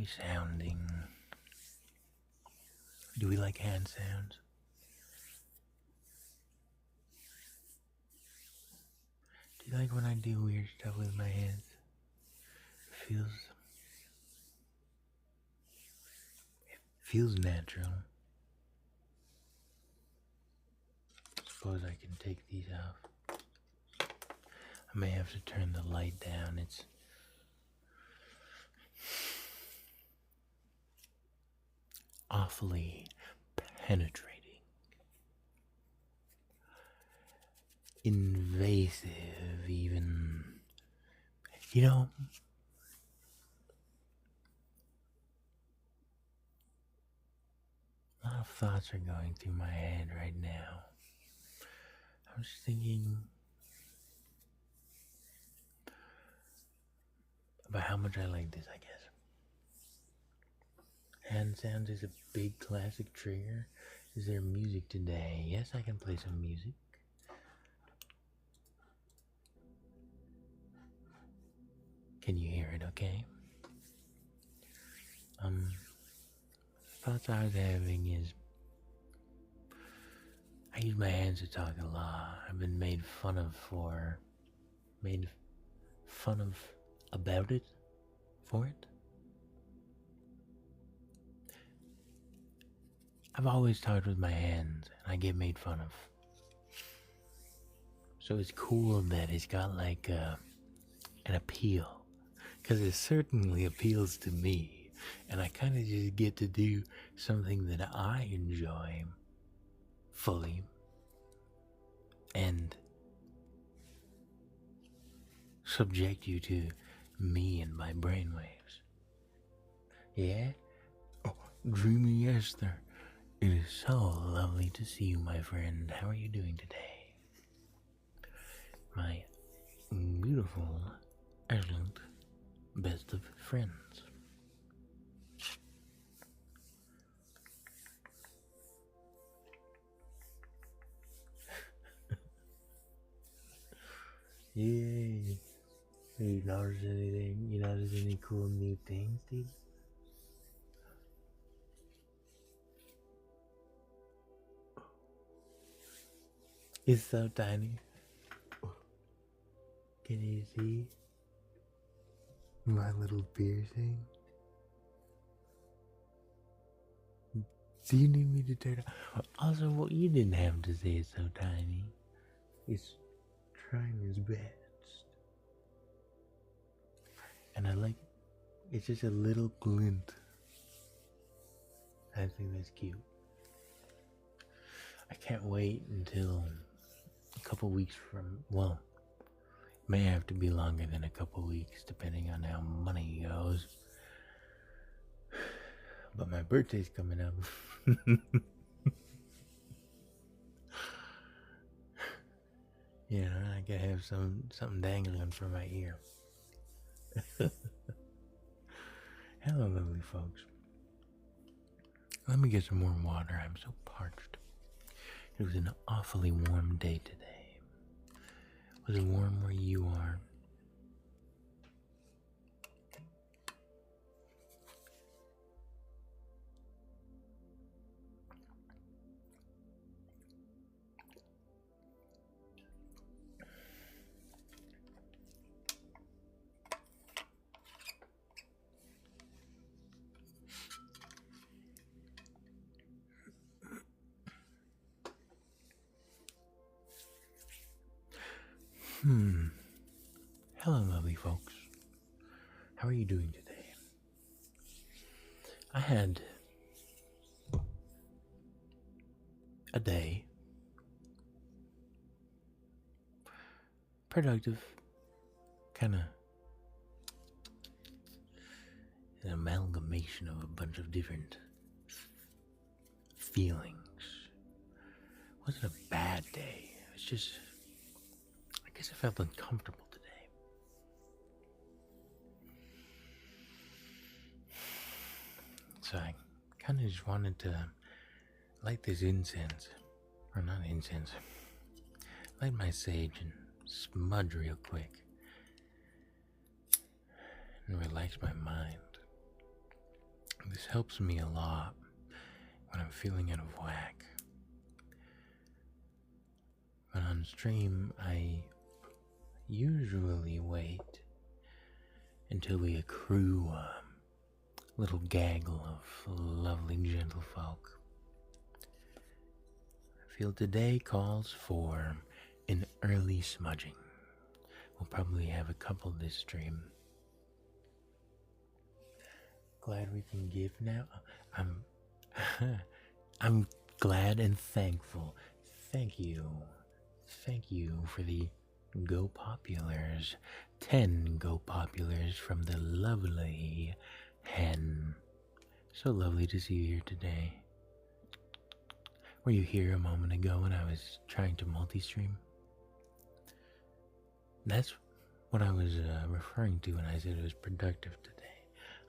sounding. Do we like hand sounds? Do you like when I do weird stuff with my hands? Feels natural. Suppose I can take these off. I may have to turn the light down. It's awfully penetrating, invasive, even. You know, a lot of thoughts are going through my head right now. I was thinking about how much I like this, I guess. Hand sounds is a big classic trigger. Is there music today? Yes, I can play some music. Can you hear it okay? Thoughts I was having is I use my hands to talk a lot. I've been made fun of about it, for it. I've always talked with my hands and I get made fun of. So it's cool that it's got like an appeal. Because it certainly appeals to me. And I kind of just get to do something that I enjoy fully. And subject you to me and my brainwaves. Yeah? Oh, Dreamy Esther. It is so lovely to see you, my friend. How are you doing today? My beautiful, excellent, best of friends. Yay. You notice anything? You notice any cool new things, dude? It's so tiny. Can you see my little piercing? Do you need me to turn it? Also, well, you didn't have to say it's so tiny. It's trying its best. And I like it's just a little glint. I think that's cute. I can't wait until a couple weeks from, well, may have to be longer than a couple weeks depending on how money goes. But my birthday's coming up. You know, I gotta have something dangling from my ear. Hello, lovely folks. Let me get some warm water. I'm so parched. It was an awfully warm day today. Was it warm where you are? Hello, lovely folks. How are you doing today? I had a day. Productive. Kind of an amalgamation of a bunch of different feelings. It wasn't a bad day. It's just, I guess I felt uncomfortable today. So I kind of just wanted to light this incense, or not incense, light my sage and smudge real quick and relax my mind. This helps me a lot when I'm feeling out of whack. But on stream, I usually wait until we accrue a little gaggle of lovely gentlefolk. I feel today calls for an early smudging. We'll probably have a couple this stream. Glad we can give now. I'm glad and thankful. Thank you for the Go Populars. 10 Go Populars from the lovely Hen. So lovely to see you here today. Were you here a moment ago when I was trying to multi-stream? That's what I was referring to when I said it was productive today.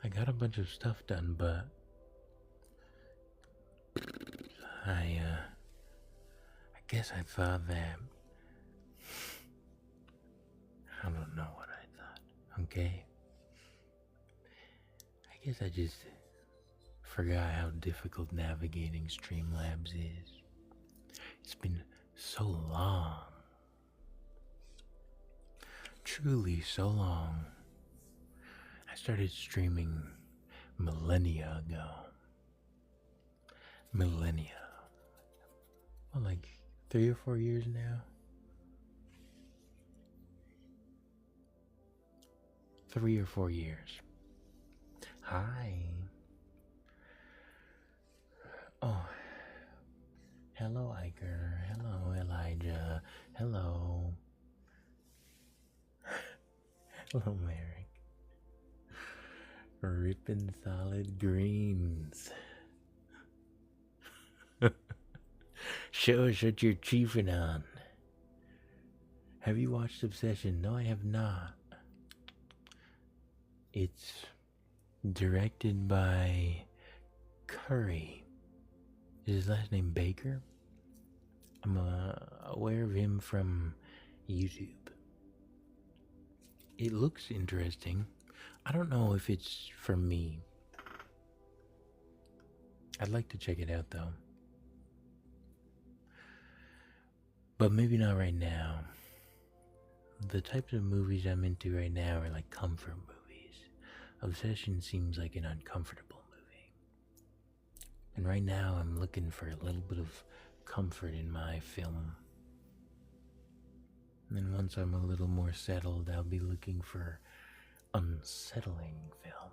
I got a bunch of stuff done, but I guess I thought that, I don't know what I thought, okay? I guess I just forgot how difficult navigating Streamlabs is. It's been so long. Truly so long. I started streaming millennia ago. Well, like 3 or 4 years now. 3 or 4 years. Hi. Oh. Hello, Iker. Hello, Elijah. Hello. Hello, Merrick. Rippin' solid greens. Show us what you're chiefing on. Have you watched Obsession? No, I have not. It's directed by Curry. Is his last name Baker? I'm aware of him from YouTube. It looks interesting. I don't know if it's for me. I'd like to check it out though. But maybe not right now. The types of movies I'm into right now are like comfort movies. Obsession seems like an uncomfortable movie. And right now I'm looking for a little bit of comfort in my film. And then once I'm a little more settled, I'll be looking for unsettling film.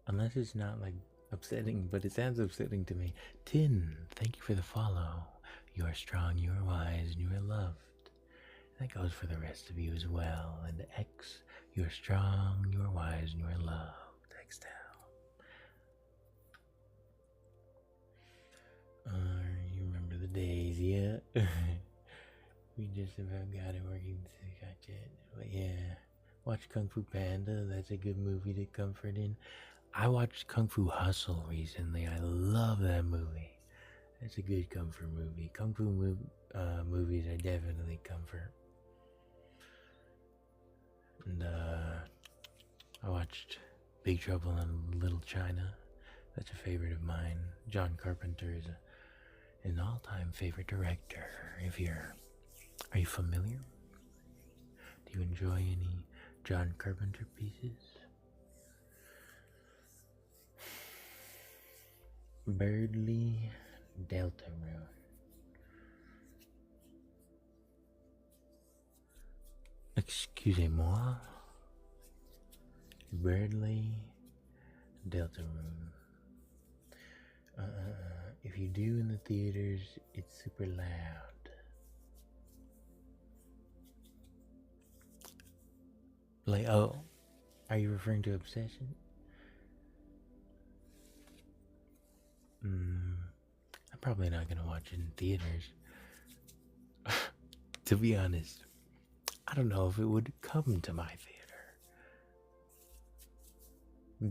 Unless it's not like upsetting, but it sounds upsetting to me. Tin, thank you for the follow. You are strong, you are wise, and you are loved. That goes for the rest of you as well. And X, you are strong, you are wise, and you are loved. X down. You remember the days, yeah? We just about got it working. But yeah, watch Kung Fu Panda. That's a good movie to comfort in. I watched Kung Fu Hustle recently. I love that movie. It's a good comfort movie. Kung Fu movies are definitely comfort. And I watched Big Trouble in Little China. That's a favorite of mine. John Carpenter is an all-time favorite director. Are you familiar? Do you enjoy any John Carpenter pieces? Birdly Deltarune. Excusez-moi. Birdly Deltarune. If you do in the theaters, it's super loud. Like, oh, are you referring to Obsession? I'm probably not gonna watch it in theaters. To be honest, I don't know if it would come to my theater.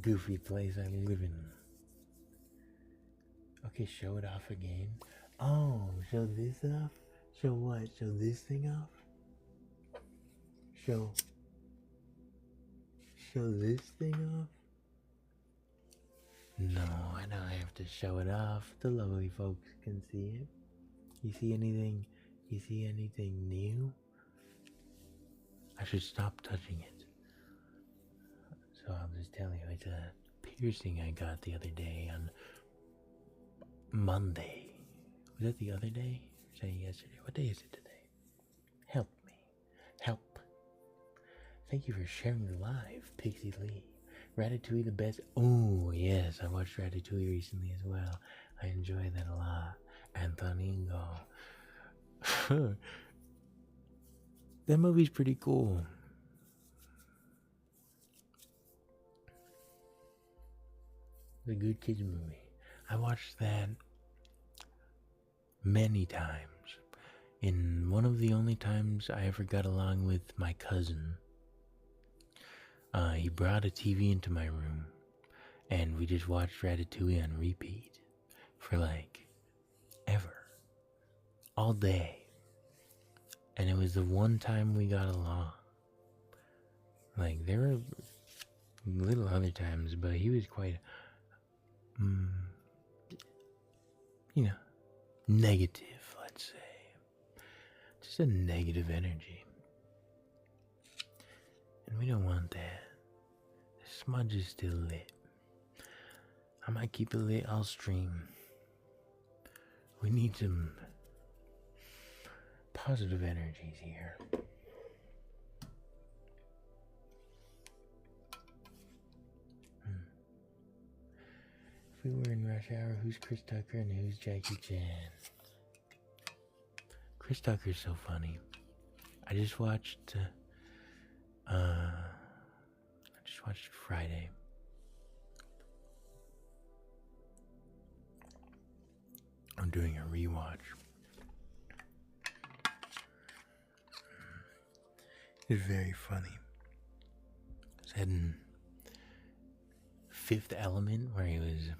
Goofy place I live in. Okay, show it off again. Oh, show this off? Show what? Show this thing off? Show show this thing off? No, I don't have to show it off. The lovely folks can see it. You see anything? You see anything new? I should stop touching it. So I'll just tell you, it's a piercing I got the other day on Monday. Was that the other day? Or say yesterday? What day is it today? Help me. Help. Thank you for sharing the live, Pixie Lee. Ratatouille the best. Oh, yes, I watched Ratatouille recently as well. I enjoy that a lot. Antoningo. That movie's pretty cool. The Good Kids movie. I watched that many times. In one of the only times I ever got along with my cousin. He brought a TV into my room, and we just watched Ratatouille on repeat for like ever. All day. And it was the one time we got along. Like, there were little other times, but he was quite, negative, let's say. Just a negative energy. And we don't want that. The smudge is still lit. I might keep it lit all stream. We need some positive energies here. If we were in Rush Hour, who's Chris Tucker and who's Jackie Chan? Chris Tucker's so funny. I just watched Friday. I'm doing a rewatch. It's very funny. It's in Fifth Element where he was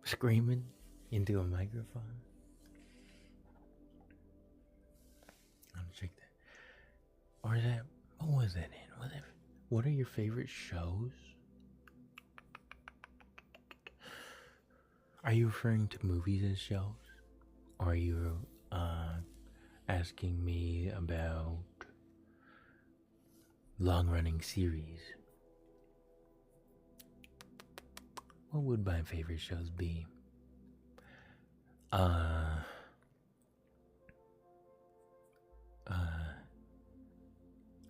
screaming into a microphone. I'll check that. Or is that, what was that in? What are your favorite shows? Are you referring to movies as shows? Or are you asking me about long-running series? What would my favorite shows be?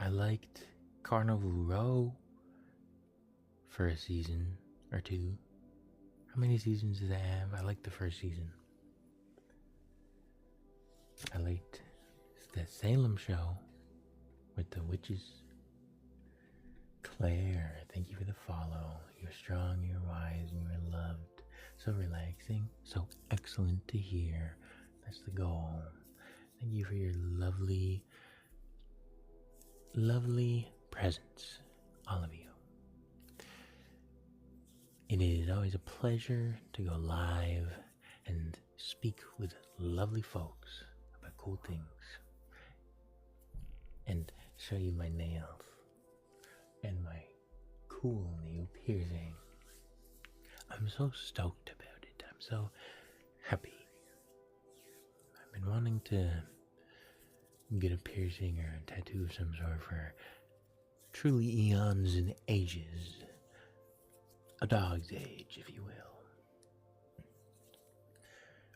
I liked Carnival Row for a season or two. How many seasons does it have? I liked the first season. I liked that Salem show with the witches. Claire, thank you for the follow. You're strong, you're wise, and you're loved. So relaxing, so excellent to hear. That's the goal. Thank you for your lovely, lovely presence, all of you. It is always a pleasure to go live and speak with lovely folks about cool things and show you my nails and my cool new piercing. I'm so stoked about it. I'm so happy. I've been wanting to get a piercing or a tattoo of some sort for truly eons and ages. A dog's age, if you will.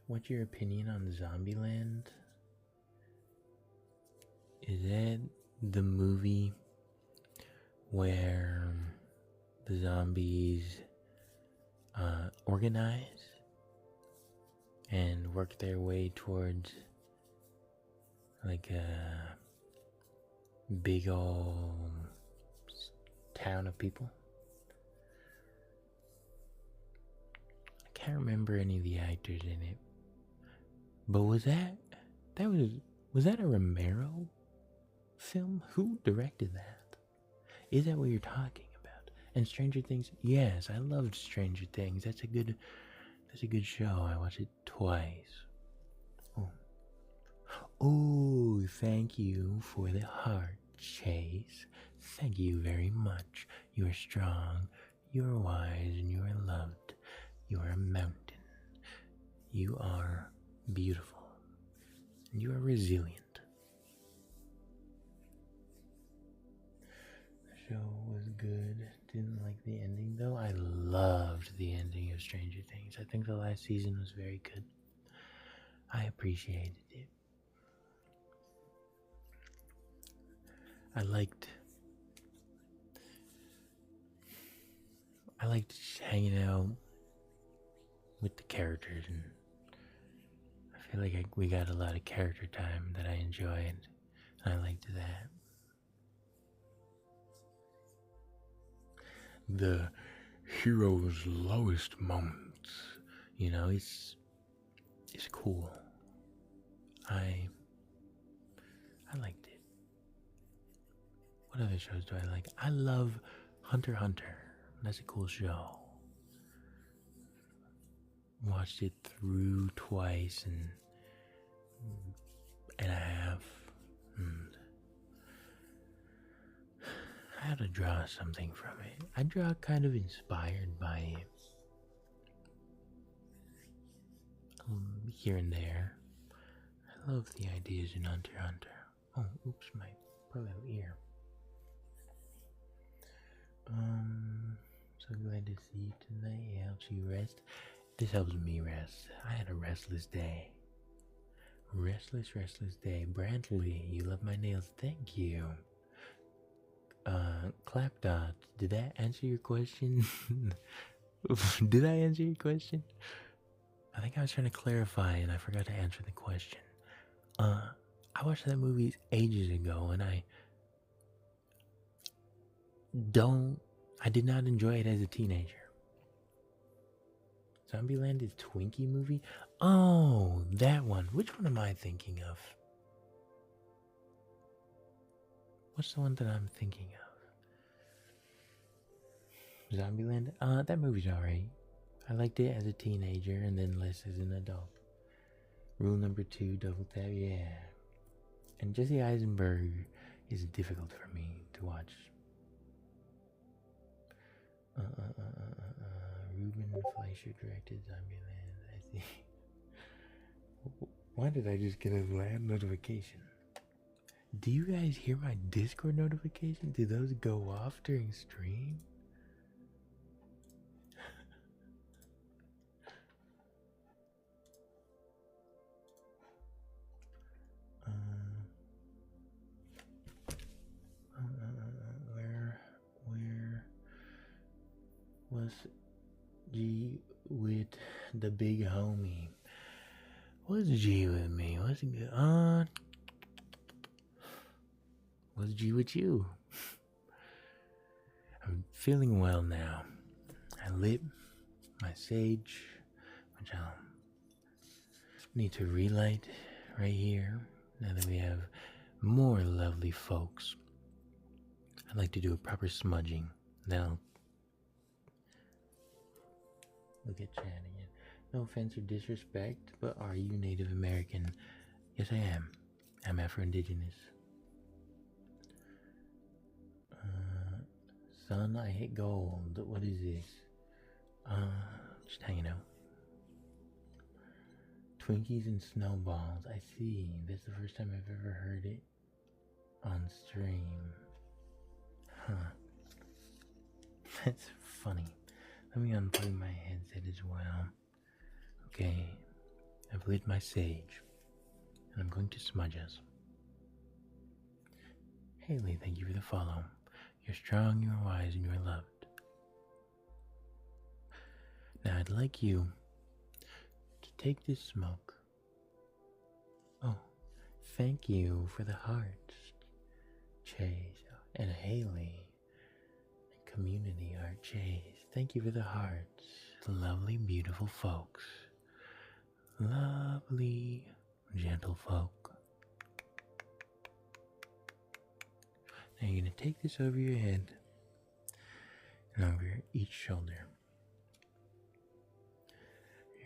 What's your opinion on Zombieland? Is that the movie where the zombies organize and work their way towards like a big old town of people? I can't remember any of the actors in it, but was that a Romero film? Who directed that? Is that what you're talking about? And Stranger Things? Yes, I loved Stranger Things. That's a good show. I watched it twice. Oh, thank you for the heart, Chase. Thank you very much. You You are strong, you are wise, and you are loved. You are a mountain. You are beautiful. And you are resilient. The show was good. Didn't like the ending though. I loved the ending of Stranger Things. I think the last season was very good. I appreciated it. I liked just hanging out with the characters, and I feel like we got a lot of character time that I enjoyed. I liked that. The hero's lowest moments, it's cool. I liked it. What other shows do I like? I love Hunter x Hunter. That's a cool show. Watched it through twice and a half. I had to draw something from it. I draw kind of inspired by it. Here and there. I love the ideas in Hunter x Hunter. Oh, oops, my poor little ear. So glad to see you tonight. It helps you rest. This helps me rest. I had a restless day. Restless day. Brantley, you love my nails. Thank you. Clapdot, did that answer your question? Did I answer your question? I think I was trying to clarify and I forgot to answer the question. I watched that movie ages ago and I did not enjoy it as a teenager. Zombieland is Twinkie movie? Oh, that one. Which one am I thinking of? What's the one that I'm thinking of? Zombieland? That movie's alright. I liked it as a teenager and then less as an adult. Rule number 2, double tap, yeah. And Jesse Eisenberg is difficult for me to watch. Ruben Fleischer directed Zombieland. I see. Why did I just get a loud notification? Do you guys hear my Discord notification? Do those go off during stream? Where was G with the big homie? What's G with me? What's good? What's G with you? I'm feeling well now. I lit my sage, which I'll need to relight right here now that we have more lovely folks. I'd like to do a proper smudging. Now, look at Chad again. No offense or disrespect, but are you Native American? Yes, I am. I'm Afro-Indigenous. Son, I hit gold. What is this? Just hanging out. Twinkies and snowballs. I see. That's the first time I've ever heard it on stream. Huh. That's funny. Let me unplug my headset as well. Okay. I've lit my sage. And I'm going to smudge us. Haley, thank you for the follow. You're strong, you're wise, and you're loved. Now I'd like you to take this smoke. Oh, thank you for the hearts, Chase, and Haley, and community art, Chase. Thank you for the hearts, lovely, beautiful folks, lovely, gentle folk. Now you're going to take this over your head and over each shoulder.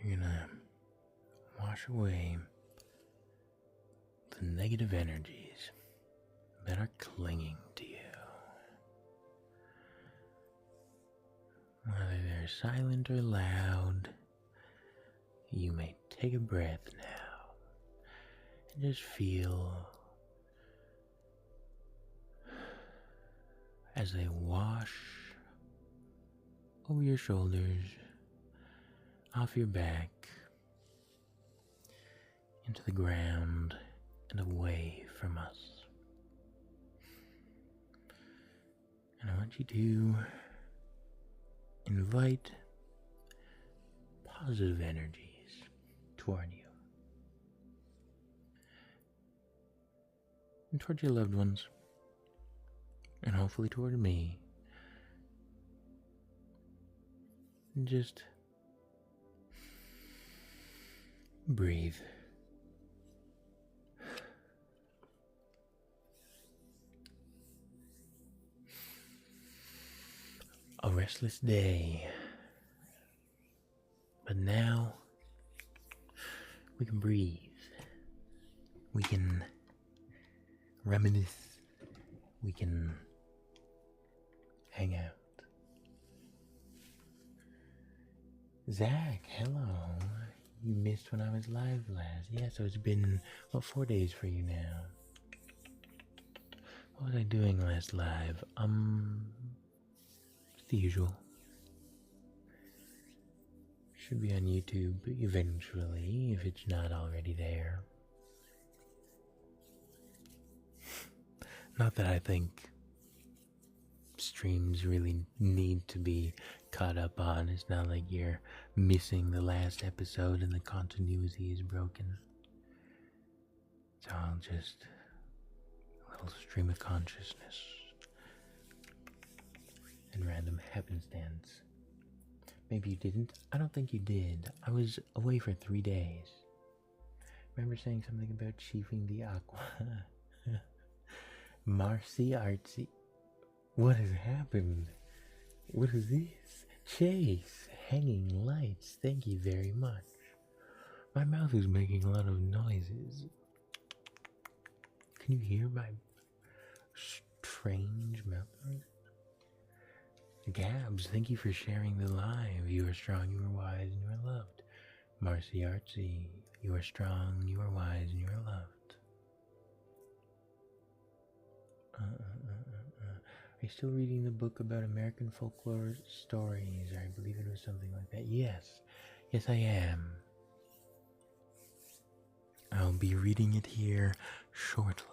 You're going to wash away the negative energies that are clinging to you. silent or loud, you may take a breath now and just feel as they wash over your shoulders, off your back, into the ground, and away from us. And I want you to invite positive energies toward you and toward your loved ones, and hopefully toward me. And just breathe. A restless day, but now we can breathe. We can reminisce. We can hang out. Zach, hello. You missed when I was live last. Yeah, so it's been, 4 days for you now. What was I doing last live? The usual. Should be on YouTube eventually, if it's not already there. Not that I think streams really need to be caught up on. It's not like you're missing the last episode and the continuity is broken. It's all just a little stream of consciousness and random happenstance. Maybe you didn't. I don't think you did. I was away for 3 days. Remember saying something about chiefing the aqua? Marcy Artsy. What has happened? What is this? Chase, hanging lights. Thank you very much. My mouth is making a lot of noises. Can you hear my strange mouth noises? Gabs, thank you for sharing the live. You are strong, you are wise, and you are loved. Marcy Artsy, you are strong, you are wise, and you are loved. Are you still reading the book about American folklore stories? I believe it was something like that. Yes. Yes, I am. I'll be reading it here shortly.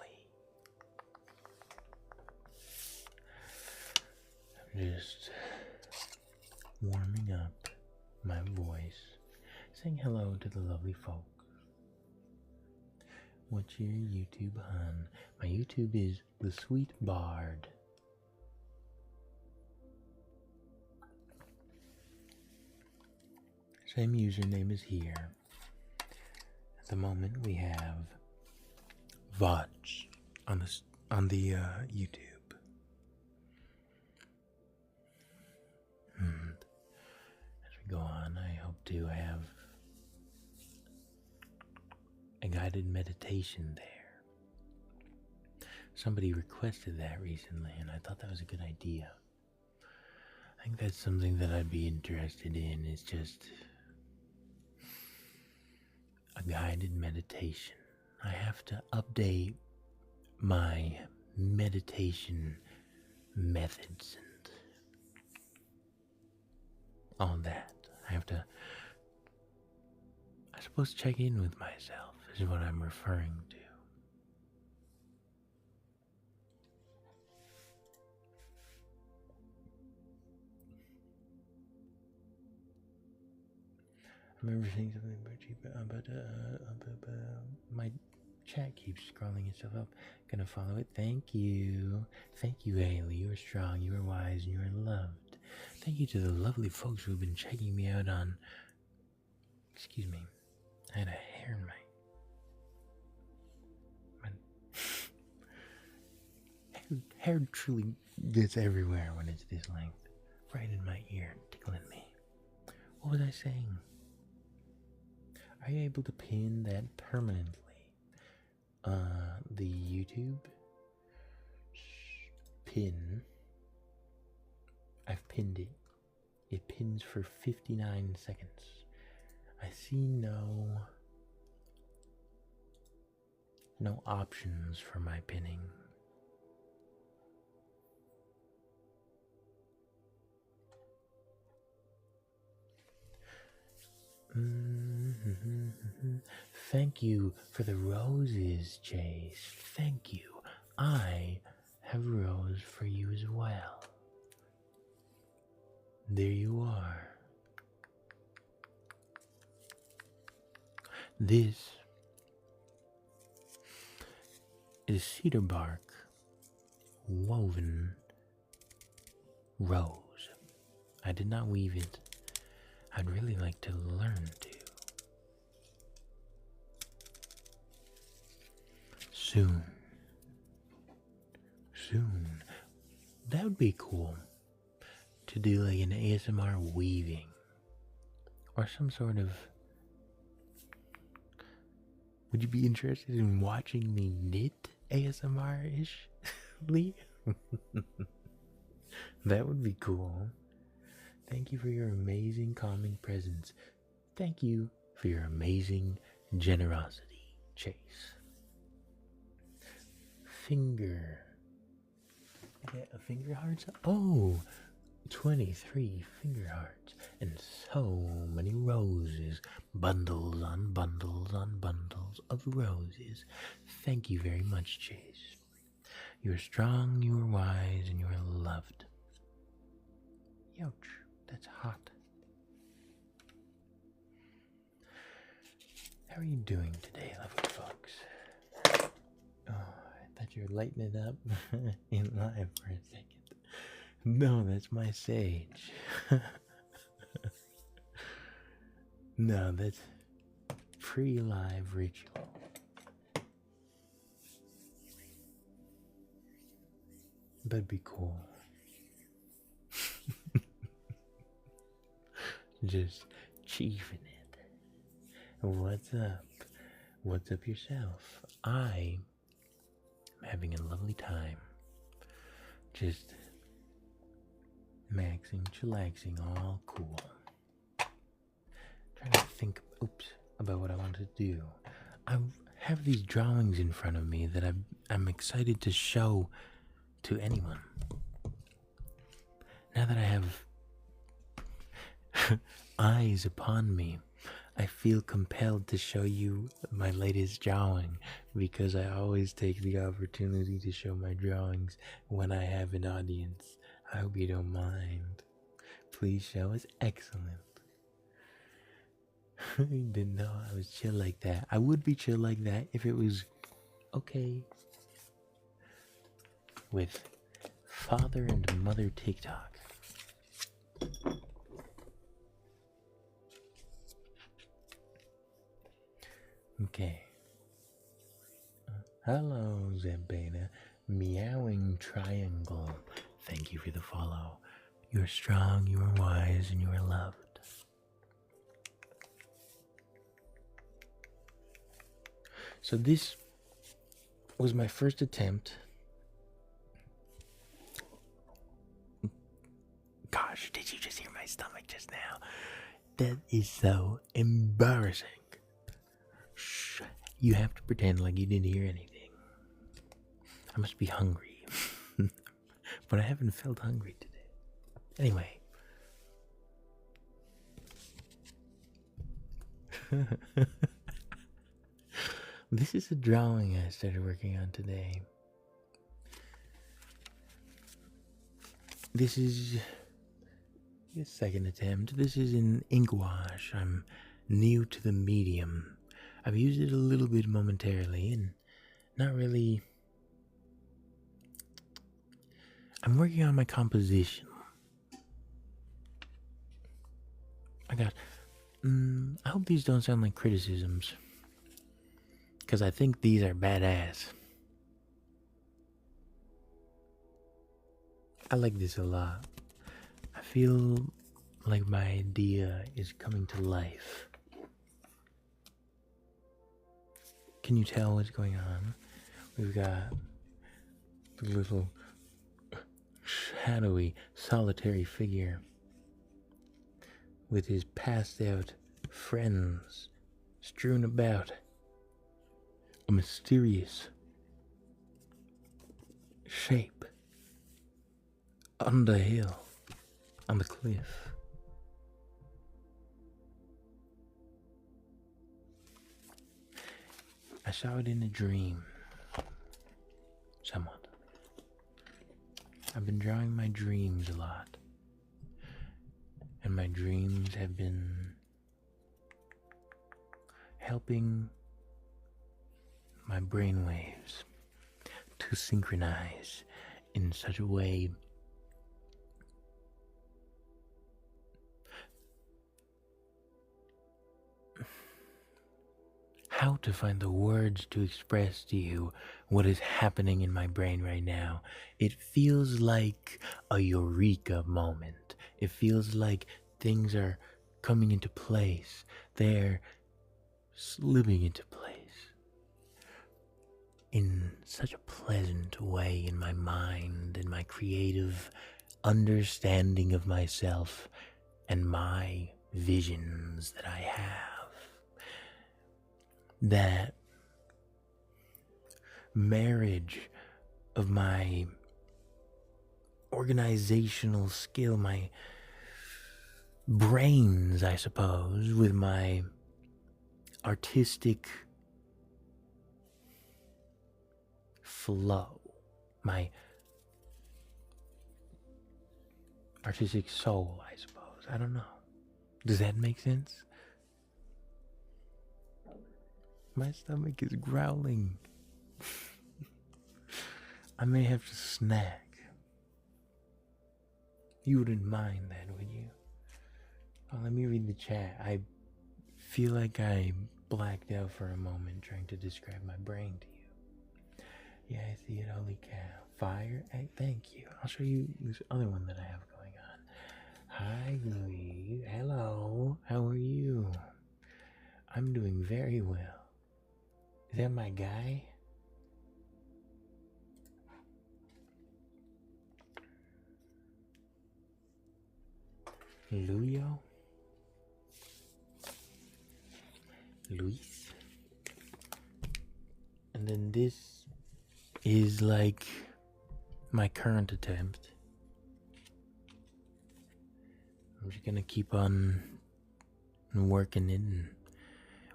I'm just warming up my voice, saying hello to the lovely folks. What's your YouTube, hun? My YouTube is The Sweet Bard. Same username as here. At the moment, we have VODs on the YouTube. And as we go on, I hope to have a guided meditation there. Somebody requested that recently, and I thought that was a good idea. I think that's something that I'd be interested in, is just a guided meditation. I have to update my meditation methods and all that. I have to, I suppose, check in with myself is what I'm referring to. I remember saying something about you, but my chat keeps scrolling itself up. Gonna follow it. Thank you, Haley. You are strong, you are wise, and you are loved. Thank you to the lovely folks who have been checking me out on. Excuse me, I had a hair in my hair truly gets everywhere when it's this length, right in my ear, tickling me. What was I saying? Are you able to pin that permanently? The YouTube pin. I've pinned it It pins for 59 seconds. I see no options for my pinning. Thank you for the roses, Chase. Thank you. I have a rose for you as well. There you are. This is cedar bark woven rose. I did not weave it. I'd really like to learn to. Soon. That would be cool. To do like an ASMR weaving. Or some sort of... Would you be interested in watching me knit ASMR-ish? That would be cool. Thank you for your amazing calming presence. Thank you for your amazing generosity, Chase. Finger. Get a finger hearts? Oh, 23 finger hearts. And so many roses. Bundles on bundles on bundles of roses. Thank you very much, Chase. You are strong, you are wise, and you are loved. Youch. That's hot. How are you doing today, lovely folks? Oh, I thought you were lighting it up in live for a second. No, that's my sage. No, that's pre-live ritual. That'd be cool. Just chiefing it. What's up? What's up yourself? I am having a lovely time. Just maxing, chillaxing, all cool. Trying to think, about what I want to do. I have these drawings in front of me that I'm excited to show to anyone. Now that I have eyes upon me, I feel compelled to show you my latest drawing because I always take the opportunity to show my drawings when I have an audience. I hope you don't mind. Please show us. Excellent. I didn't know I was chill like that. I would be chill like that if it was okay with father and mother TikTok. Okay. Hello, Zebena. Meowing Triangle. Thank you for the follow. You are strong, you are wise, and you are loved. So this was my first attempt. Gosh, did you just hear my stomach just now? That is so embarrassing. Shh. You have to pretend like you didn't hear anything. I must be hungry. But I haven't felt hungry today. Anyway. This is a drawing I started working on today. This is the second attempt. This is in ink wash. I'm new to the medium. I've used it a little bit momentarily and not really. I'm working on my composition. I hope these don't sound like criticisms, because I think these are badass. I like this a lot. I feel like my idea is coming to life. Can you tell what's going on? We've got the little shadowy, solitary figure with his passed out friends strewn about a mysterious shape on the hill, on the cliff. I saw it in a dream, somewhat. I've been drawing my dreams a lot, and my dreams have been helping my brainwaves to synchronize in such a way how to find the words to express to you what is happening in my brain right now. It feels like a eureka moment. It feels like things are coming into place. They're slipping into place in such a pleasant way in my mind and my creative understanding of myself and my visions that I have. That marriage of my organizational skill, my brains, I suppose, with my artistic flow, my artistic soul, I suppose. I don't know. Does that make sense? My stomach is growling. I may have to snack. You wouldn't mind that, would you? Oh, let me read the chat. I feel like I blacked out for a moment trying to describe my brain to you. Yeah, I see it. Holy cow. Fire? Hey, thank you. I'll show you this other one that I have going on. Hi, Louie. Hello. How are you? I'm doing very well. Is that my guy? Luio? Luis? And then this is like my current attempt. I'm just gonna keep on working it and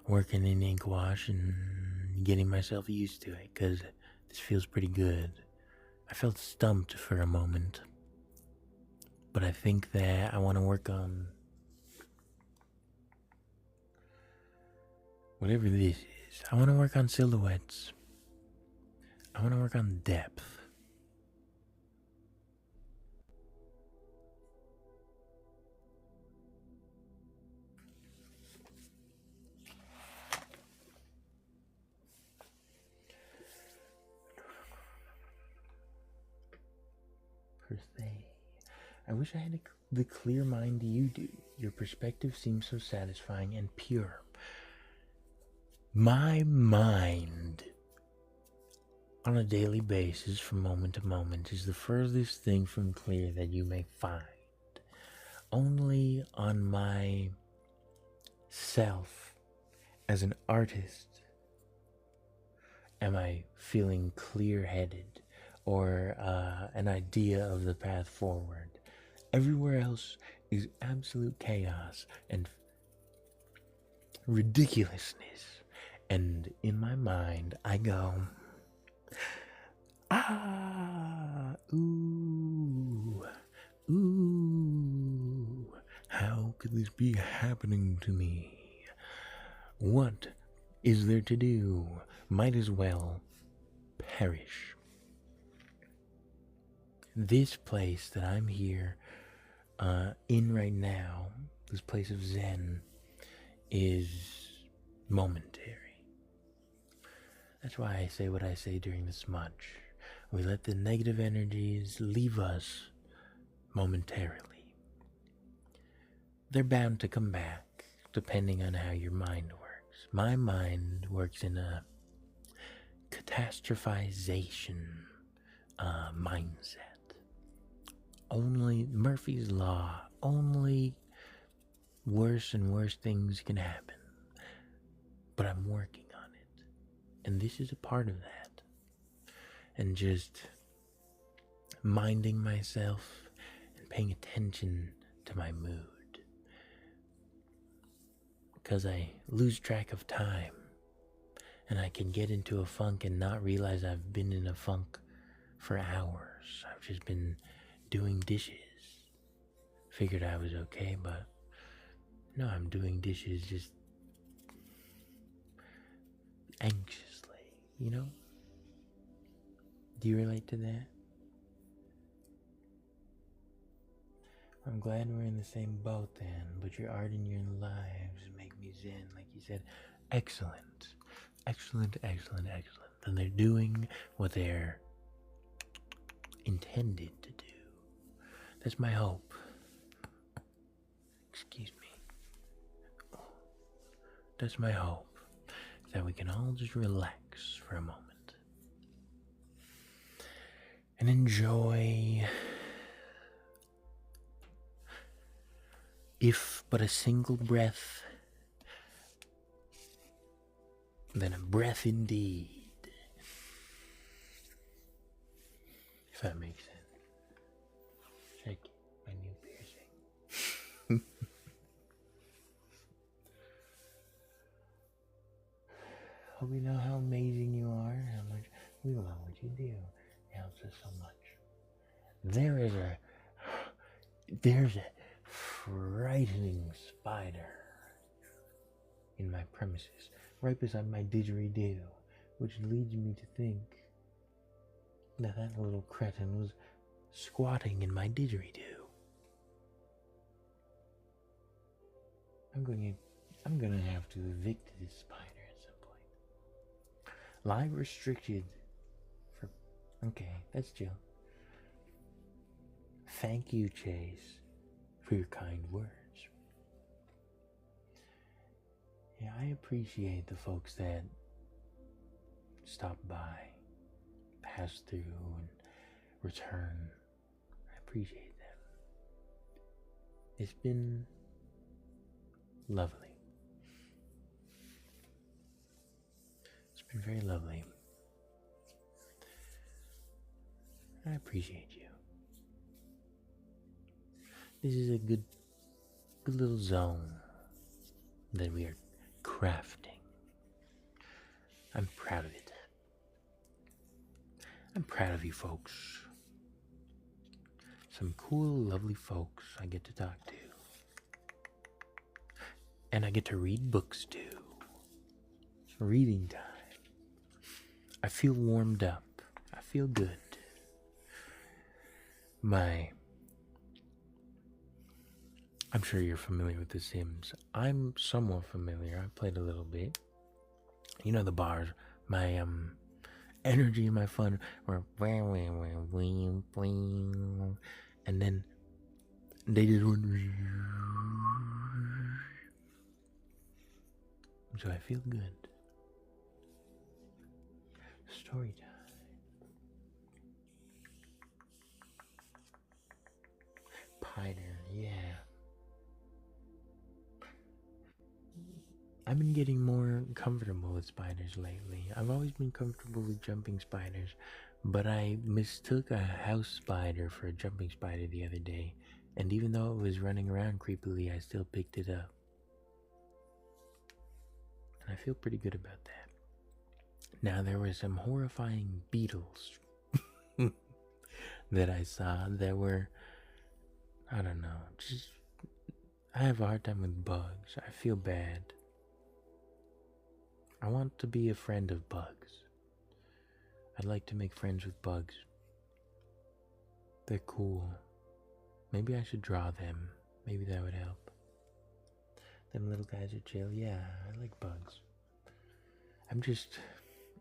working in ink wash and getting myself used to it, because this feels pretty good. I felt stumped for a moment, but I think that I want to work on whatever this is. I want to work on silhouettes. I want to work on depth. I wish I had the clear mind you do. Your perspective seems so satisfying and pure. My mind, on a daily basis, from moment to moment, is the furthest thing from clear that you may find. Only on my self as an artist am I feeling clear-headed or an idea of the path forward. Everywhere else is absolute chaos and ridiculousness. And in my mind, I go, ooh, how could this be happening to me? What is there to do? Might as well perish. This place that I'm here in right now, this place of Zen, is momentary. That's why I say what I say during the smudge. We let the negative energies leave us momentarily. They're bound to come back, depending on how your mind works. My mind works in a catastrophization mindset. Only Murphy's Law, only worse and worse things can happen. But I'm working on it. And this is a part of that. And just minding myself and paying attention to my mood. Because I lose track of time. And I can get into a funk and not realize I've been in a funk for hours. I've just been doing dishes. Figured I was okay, but no, I'm doing dishes just anxiously, you know? Do you relate to that? I'm glad we're in the same boat then, but your art and your lives make me zen, like you said. Excellent. Excellent, excellent, excellent. And they're doing what they're intended to do. That's my hope. Excuse me. That's my hope. That we can all just relax for a moment. And enjoy, if but a single breath, then a breath indeed. If that makes sense. Check my new piercing. Hope you know how amazing you are, how much we love what you do. It helps us so much. There's a frightening spider in my premises, right beside my didgeridoo, which leads me to think that little cretin was squatting in my didgeridoo. I'm gonna have to evict this spider at some point. Live restricted for... Okay, that's chill. Thank you, Chase, for your kind words. Yeah, I appreciate the folks that stop by, pass through, and return. I appreciate them. It's been lovely. It's been very lovely. I appreciate you. This is a good little zone that we are crafting. I'm proud of it. I'm proud of you folks. Some cool, lovely folks I get to talk to. And I get to read books too. It's reading time. I feel warmed up. I feel good. I'm sure you're familiar with The Sims. I'm somewhat familiar. I played a little bit. You know the bars. My energy and my fun were and then they did one. So I feel good. Story time. Piner, yeah. I've been getting more comfortable with spiders lately. I've always been comfortable with jumping spiders, but I mistook a house spider for a jumping spider the other day, and even though it was running around creepily, I still picked it up. And I feel pretty good about that. Now, there were some horrifying beetles that I saw that were, I don't know, I have a hard time with bugs. I feel bad. I want to be a friend of bugs. I'd like to make friends with bugs. They're cool. Maybe I should draw them. Maybe that would help. Them little guys are chill. Yeah, I like bugs.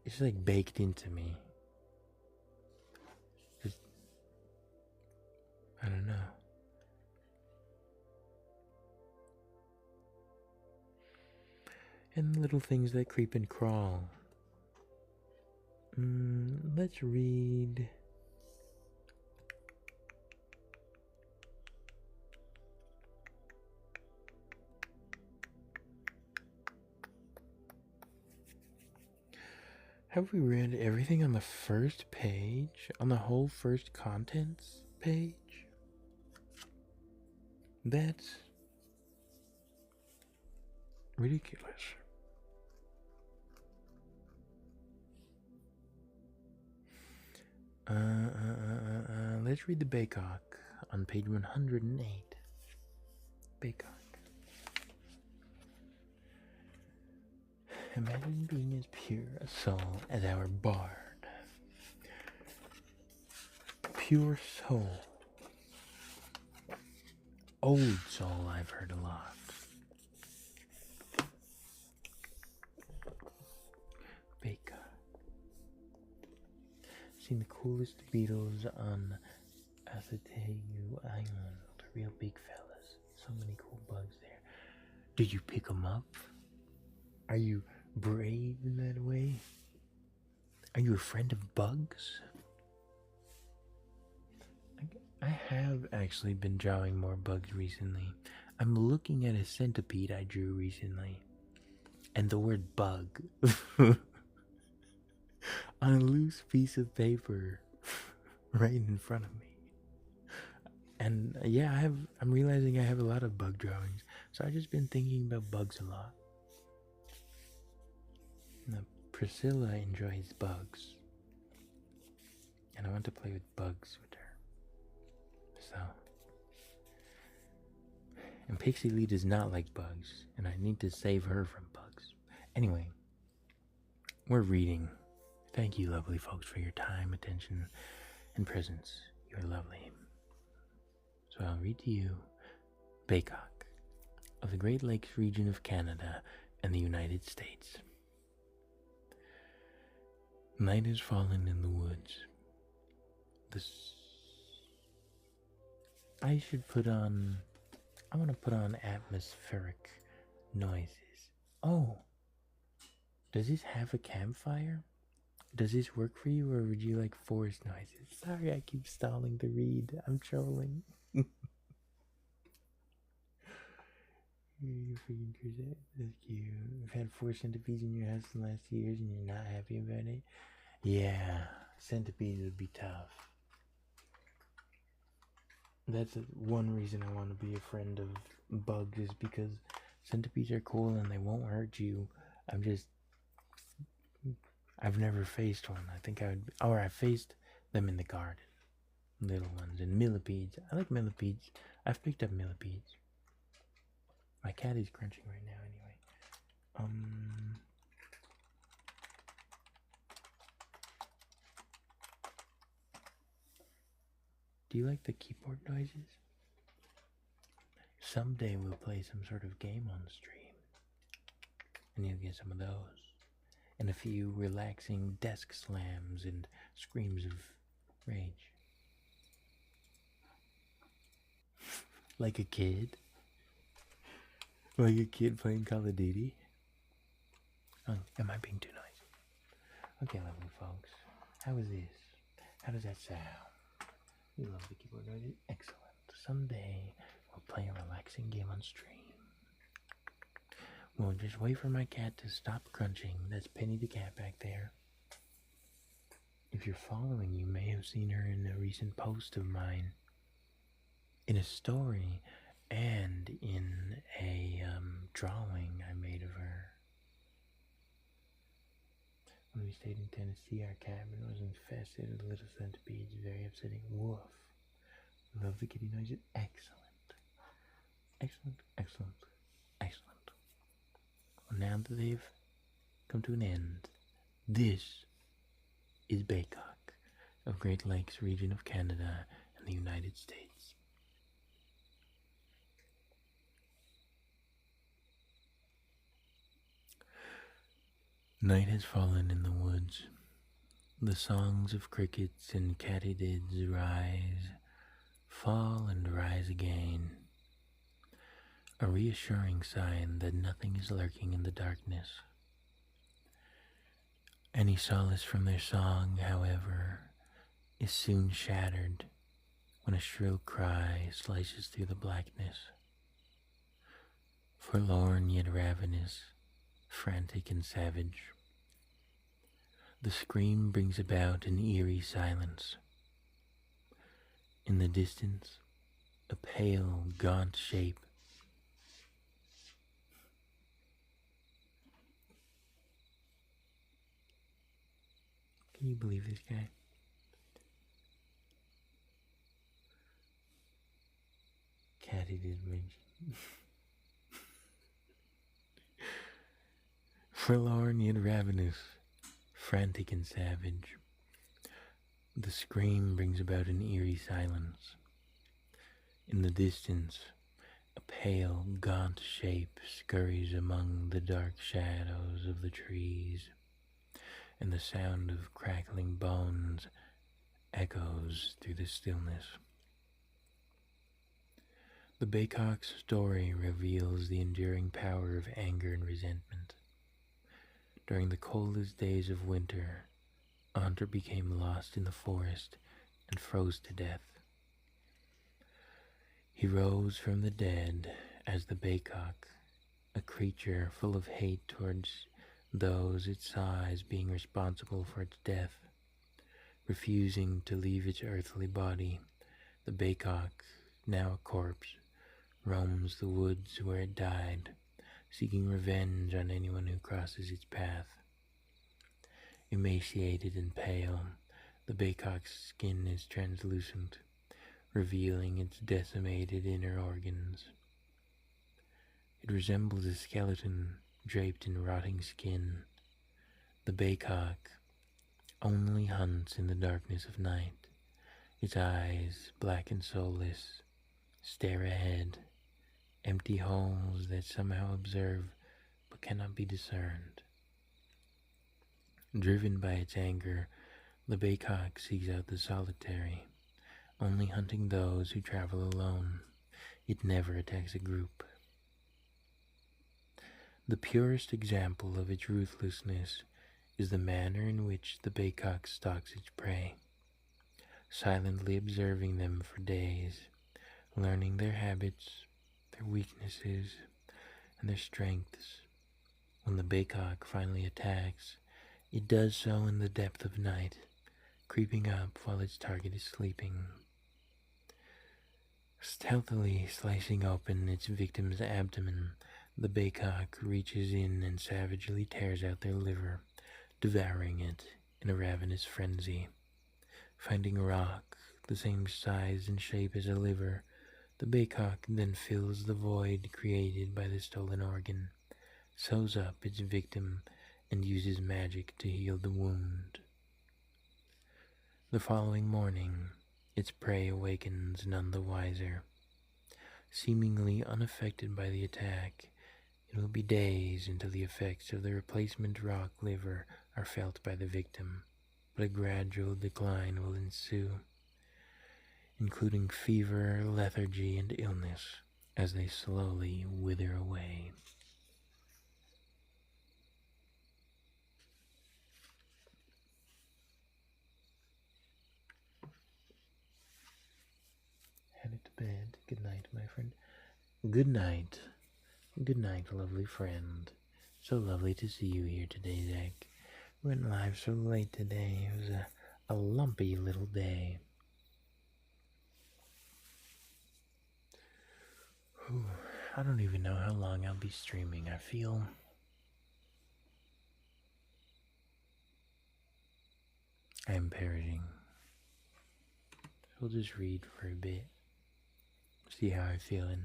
It's like baked into me. I don't know. And little things that creep and crawl. Let's read. Have we read everything on the first page? On the whole first contents page? That's ridiculous. Let's read the Baycock on page 108. Baycock. Imagine being as pure a soul as our bard. Pure soul. Old soul, I've heard a lot. Baker. Seen the coolest beetles on Asategu Island. Real big fellas. So many cool bugs there. Did you pick them up? Are you brave in that way? Are you a friend of bugs? I have actually been drawing more bugs recently. I'm looking at a centipede I drew recently. And the word bug on a loose piece of paper right in front of me. And yeah, I'm realizing I have a lot of bug drawings. So I've just been thinking about bugs a lot. Now, Priscilla enjoys bugs. And I want to play with bugs with her. So. And Pixie Lee does not like bugs. And I need to save her from bugs. Anyway, we're reading. Thank you, lovely folks, for your time, attention, and presence. You're lovely. So I'll read to you Baycock of the Great Lakes region of Canada and the United States. Night has fallen in the woods. I want to put on atmospheric noises. Oh, does this have a campfire? Does this work for you, or would you like forest noises? Sorry, I keep stalling to read. I'm trolling. You freaking cruiser. That's cute. You've had 4 centipedes in your house in the last 2 years and you're not happy about it? Yeah, centipedes would be tough. That's one reason I want to be a friend of bugs, is because centipedes are cool and they won't hurt you. I've never faced one. I think I faced them in the garden. Little ones. And millipedes. I like millipedes. I've picked up millipedes. My cat is crunching right now anyway. Do you like the keyboard noises? Someday we'll play some sort of game on stream. And you'll get some of those. And a few relaxing desk slams and screams of rage. Like a kid? Like a kid playing Call of Duty? Oh, am I being too noisy? Okay, lovely folks. How is this? How does that sound? We love the keyboard noises. Excellent. Someday we'll play a relaxing game on stream. We'll just wait for my cat to stop crunching. That's Penny the cat back there. If you're following, you may have seen her in a recent post of mine. In a story and in a drawing I made of her. When we stayed in Tennessee, our cabin was infested with little centipedes. Very upsetting. Woof. Love the kitty noises. Excellent. Excellent, excellent, excellent. Well, now that they've come to an end, this is Baycock of Great Lakes region of Canada and the United States. Night has fallen in the woods. The songs of crickets and katydids rise, fall and rise again. A reassuring sign that nothing is lurking in the darkness. Any solace from their song, however, is soon shattered when a shrill cry slices through the blackness. Forlorn yet ravenous, frantic and savage, The scream brings about an eerie silence. In the distance, a pale, gaunt shape. Can you believe this guy? Cat-eated mention. Forlorn yet ravenous, frantic and savage. The scream brings about an eerie silence. In the distance, a pale, gaunt shape scurries among the dark shadows of the trees, and the sound of crackling bones echoes through the stillness. The Baycock's story reveals the enduring power of anger and resentment. During the coldest days of winter, a hunter became lost in the forest and froze to death. He rose from the dead as the Baycock, a creature full of hate towards those it saw as being responsible for its death. Refusing to leave its earthly body, the Baycock, now a corpse, roams the woods where it died, seeking revenge on anyone who crosses its path. Emaciated and pale, the Baycock's skin is translucent, revealing its decimated inner organs. It resembles a skeleton draped in rotting skin. The Baycock only hunts in the darkness of night. Its eyes, black and soulless, stare ahead, empty holes that somehow observe but cannot be discerned. Driven by its anger, the Baycock seeks out the solitary, only hunting those who travel alone. It never attacks a group. The purest example of its ruthlessness is the manner in which the Baycock stalks its prey, silently observing them for days, learning their habits, their weaknesses, and their strengths. When the Baycock finally attacks, it does so in the depth of night, creeping up while its target is sleeping. Stealthily slicing open its victim's abdomen, the Baycock reaches in and savagely tears out their liver, devouring it in a ravenous frenzy. Finding a rock the same size and shape as a liver, the Baycock then fills the void created by the stolen organ, sews up its victim, and uses magic to heal the wound. The following morning, its prey awakens none the wiser. Seemingly unaffected by the attack, it will be days until the effects of the replacement rock liver are felt by the victim, but a gradual decline will ensue, including fever, lethargy, and illness as they slowly wither away. Headed to bed. Good night, my friend. Good night. Good night, lovely friend. So lovely to see you here today, Zach. Went live so late today. It was a lumpy little day. Whew, I don't even know how long I'll be streaming. I feel I am perishing. We'll just read for a bit. See how I'm feeling.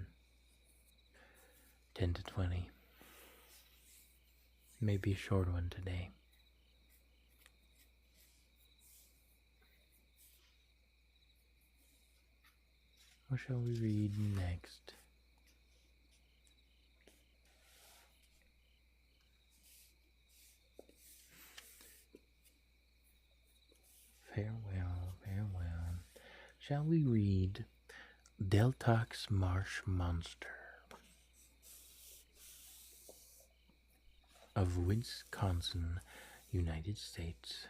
10 to 20. Maybe a short one today. What shall we read next? Farewell, farewell. Shall we read Deltox Marsh Monster of Wisconsin, United States?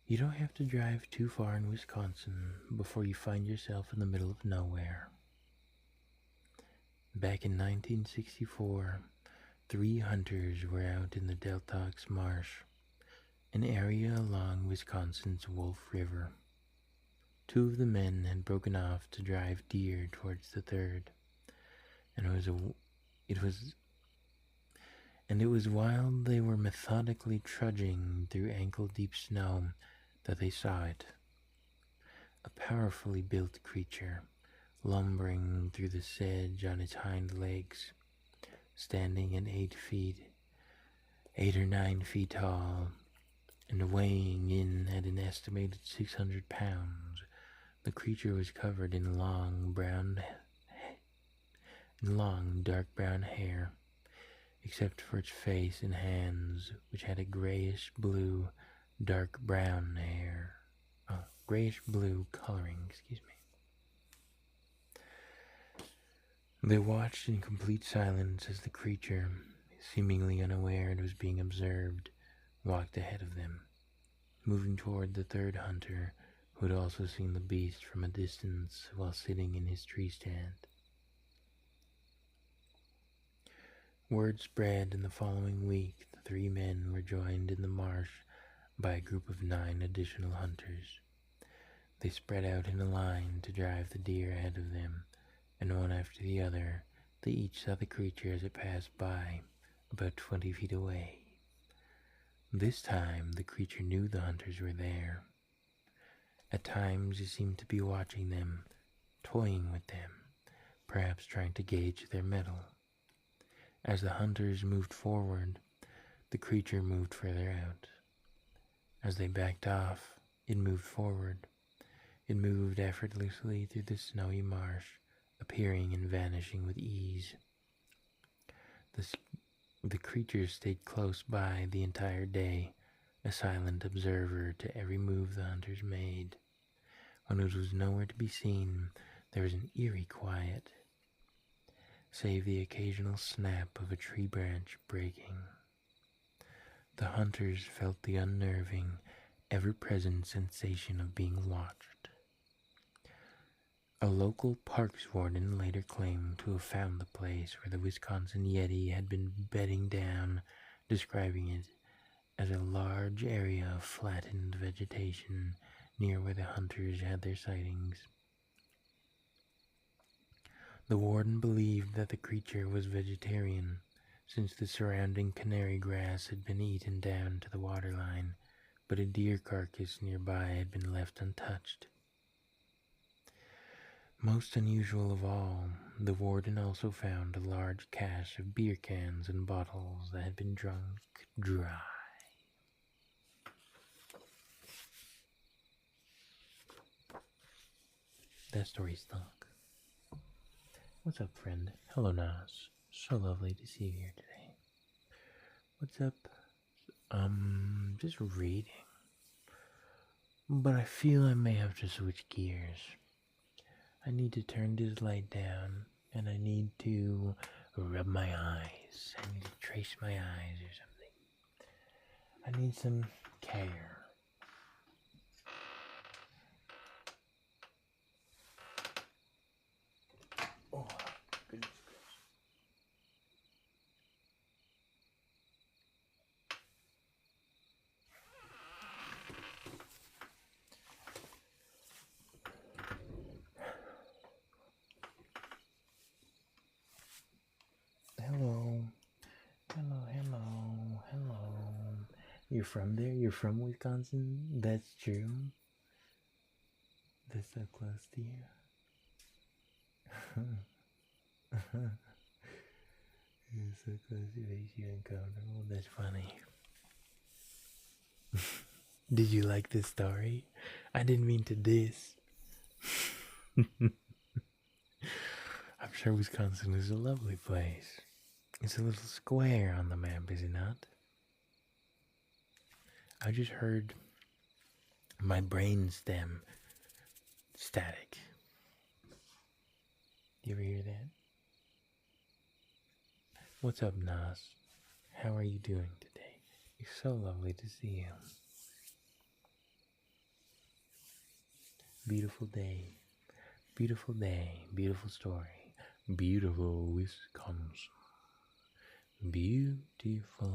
You don't have to drive too far in Wisconsin before you find yourself in the middle of nowhere. Back in 1964, 3 hunters were out in the Deltox Marsh, an area along Wisconsin's Wolf River. 2 of the men had broken off to drive deer towards the third, and it was while they were methodically trudging through ankle-deep snow that they saw it. A powerfully built creature, lumbering through the sedge on its hind legs, standing at 8 or 9 feet tall, and weighing in at an estimated 600 pounds. The creature was covered in long, dark brown hair, except for its face and hands, which had a grayish-blue, dark brown grayish-blue coloring, They watched in complete silence as the creature, seemingly unaware it was being observed, walked ahead of them, moving toward the third hunter, who had also seen the beast from a distance while sitting in his tree stand. Word spread, and the following week the 3 men were joined in the marsh by a group of 9 additional hunters. They spread out in a line to drive the deer ahead of them, and one after the other they each saw the creature as it passed by, about 20 feet away. This time the creature knew the hunters were there. At times he seemed to be watching them, toying with them, perhaps trying to gauge their mettle. As the hunters moved forward, the creature moved further out. As they backed off, it moved forward. It moved effortlessly through the snowy marsh, appearing and vanishing with ease. The creature stayed close by the entire day, a silent observer to every move the hunters made. When it was nowhere to be seen, there was an eerie quiet, save the occasional snap of a tree branch breaking. The hunters felt the unnerving, ever-present sensation of being watched. A local parks warden later claimed to have found the place where the Wisconsin Yeti had been bedding down, describing it as a large area of flattened vegetation near where the hunters had their sightings. The warden believed that the creature was vegetarian, since the surrounding canary grass had been eaten down to the waterline, but a deer carcass nearby had been left untouched. Most unusual of all, the warden also found a large cache of beer cans and bottles that had been drunk dry. That story stunk. What's up, friend? Hello, Nas. So lovely to see you here today. What's up? Just reading. But I feel I may have to switch gears. I need to turn this light down, and I need to rub my eyes. I need to trace my eyes or something. I need some care. Oh, goodness gracious. Hello. You're from there? You're from Wisconsin? That's true. That's so close to you. It's so close it makes you uncomfortable. That's funny. Did you like this story? I didn't mean to diss. I'm sure Wisconsin is a lovely place. It's a little square on the map, is it not? I just heard my brain stem static. You ever hear that? What's up, Nas? How are you doing today? It's so lovely to see you. Beautiful day. Beautiful day. Beautiful story. Beautiful Wisconsin. Beautiful.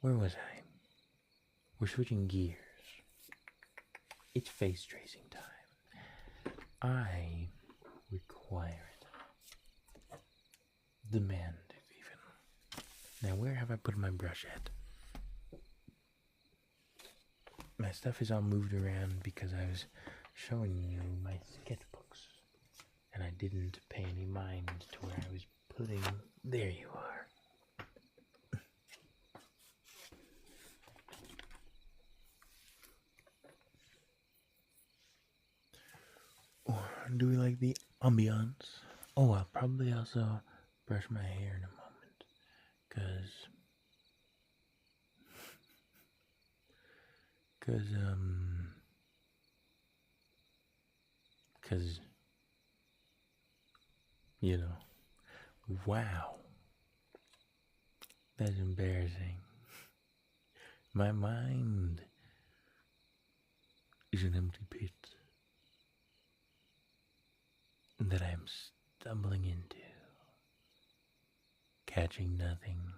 Where was I? We're switching gears. It's face tracing time. I require it. Demand it, even. Now, where have I put my brush at? My stuff is all moved around because I was showing you my sketchbooks. And I didn't pay any mind to where I was putting. There you are. Or do we like the ambiance? Oh, I'll probably also brush my hair in a moment. Cause, you know, wow. That's embarrassing. My mind is an empty pit that I am stumbling into, catching nothing,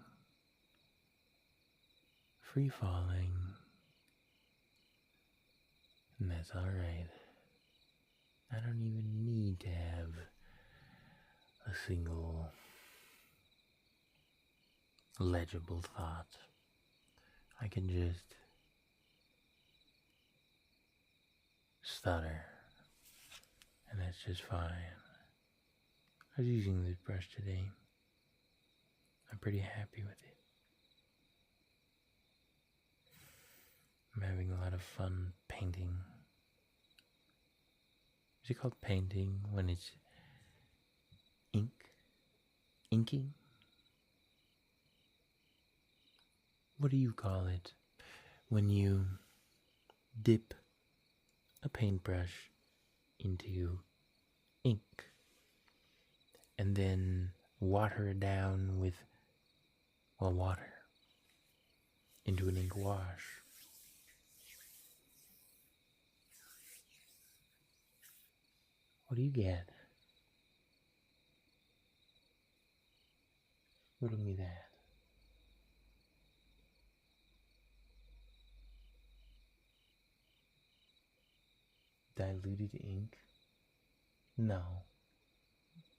free falling, and that's alright. I don't even need to have a single legible thought. I can just stutter, and that's just fine. I was using this brush today. I'm pretty happy with it. I'm having a lot of fun painting. Is it called painting when it's ink? Inking? What do you call it when you dip a paintbrush into ink and then water it down with, well, water into an ink wash? What do you get? Riddle me that. Diluted ink? No.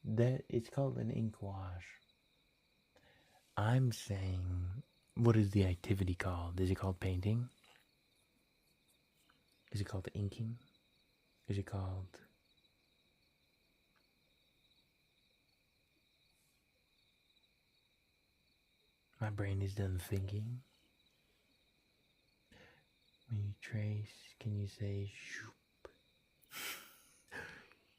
That it's called an ink wash. I'm saying, what is the activity called? Is it called painting? Is it called inking? Is it called... My brain is done thinking. When you trace, can you say shoop?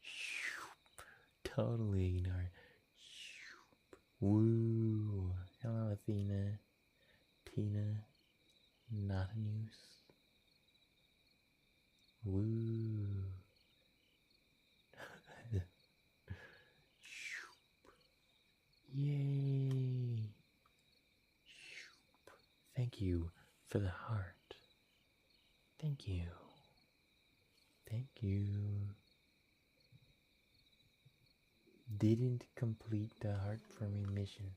Shoop. Totally ignore. Shoop. Woo. Hello, Athena. Tina. Not a news. Woo. Shoop. Yay. Shoop. Thank you for the heart. Thank you. Thank you. Didn't complete the heart for me mission.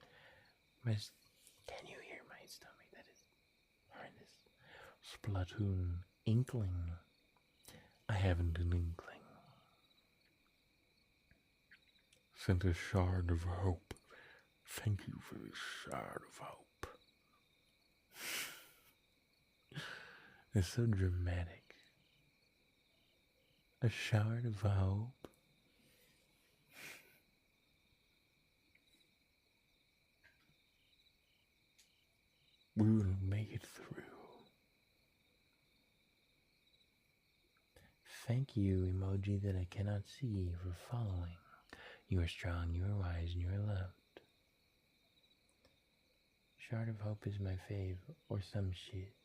Can you hear my stomach? That is horrendous. Splatoon. Inkling. I haven't an inkling. Sent a shard of hope. Thank you for this shard of hope. It's so dramatic. A shard of hope. We will make it through. Thank you, emoji that I cannot see, for following. You are strong, you are wise, and you are loved. Shard of hope is my fave, or some shit.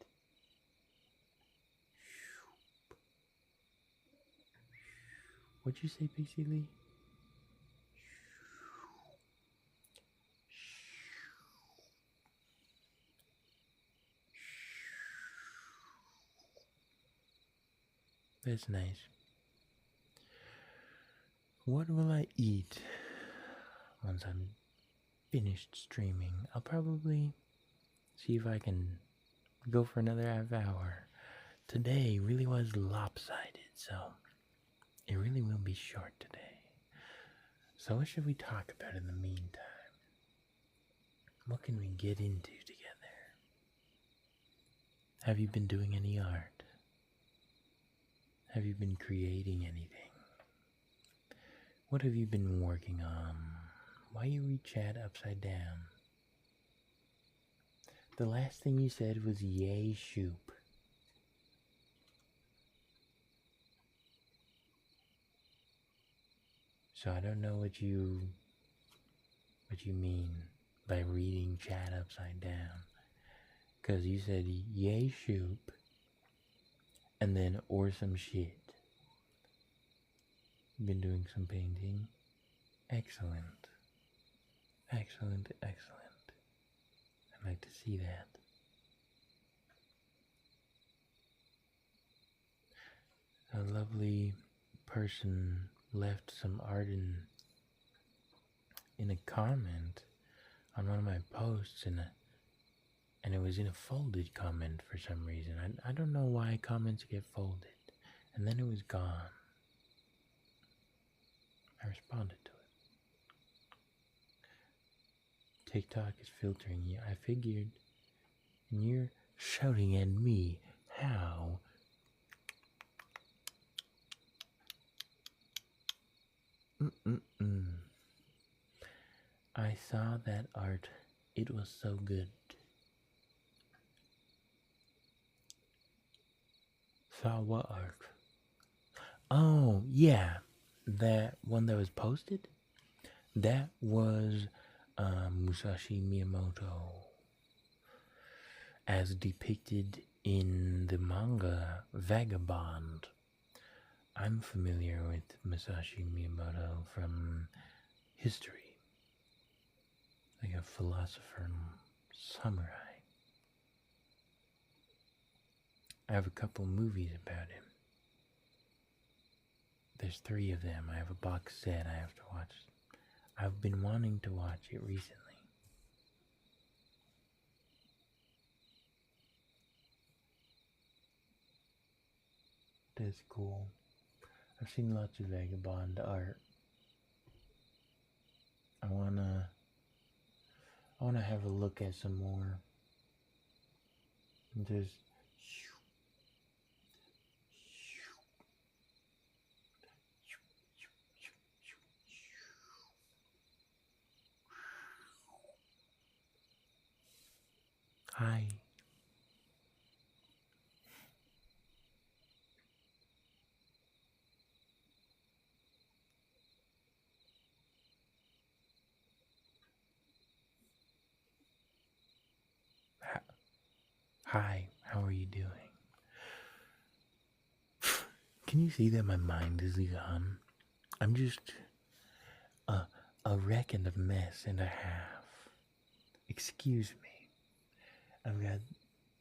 What'd you say, Pixie Lee? That's nice. What will I eat once I'm finished streaming, I'll probably see if I can go for another half hour. Today really was lopsided, so it really will be short today. So what should we talk about in the meantime? What can we get into together? Have you been doing any art? Have you been creating anything? What have you been working on? Why you read chat upside down? The last thing you said was yay shoop. So I don't know what you mean by reading chat upside down. Cause you said yay shoop and then or some shit. Been doing some painting. Excellent. Excellent, excellent. I'd like to see that. A lovely person left some art in a comment on one of my posts, and it was in a folded comment for some reason. I don't know why comments get folded. And then it was gone. I responded to it. TikTok is filtering you. I figured. And you're shouting at me. How? I saw that art. It was so good. Saw what art? Oh, yeah. That one that was posted? That was Musashi Miyamoto, as depicted in the manga Vagabond. I'm familiar with Musashi Miyamoto from history, like a philosopher and samurai. I have a couple movies about him. There's 3 of them. I have a box set I have to watch. I've been wanting to watch it recently. That's cool. I've seen lots of Vagabond art. I wanna have a look at some more. Just hi. Hi, how are you doing? Can you see that my mind is gone? I'm just a wreck and a mess and a half. Excuse me. I've got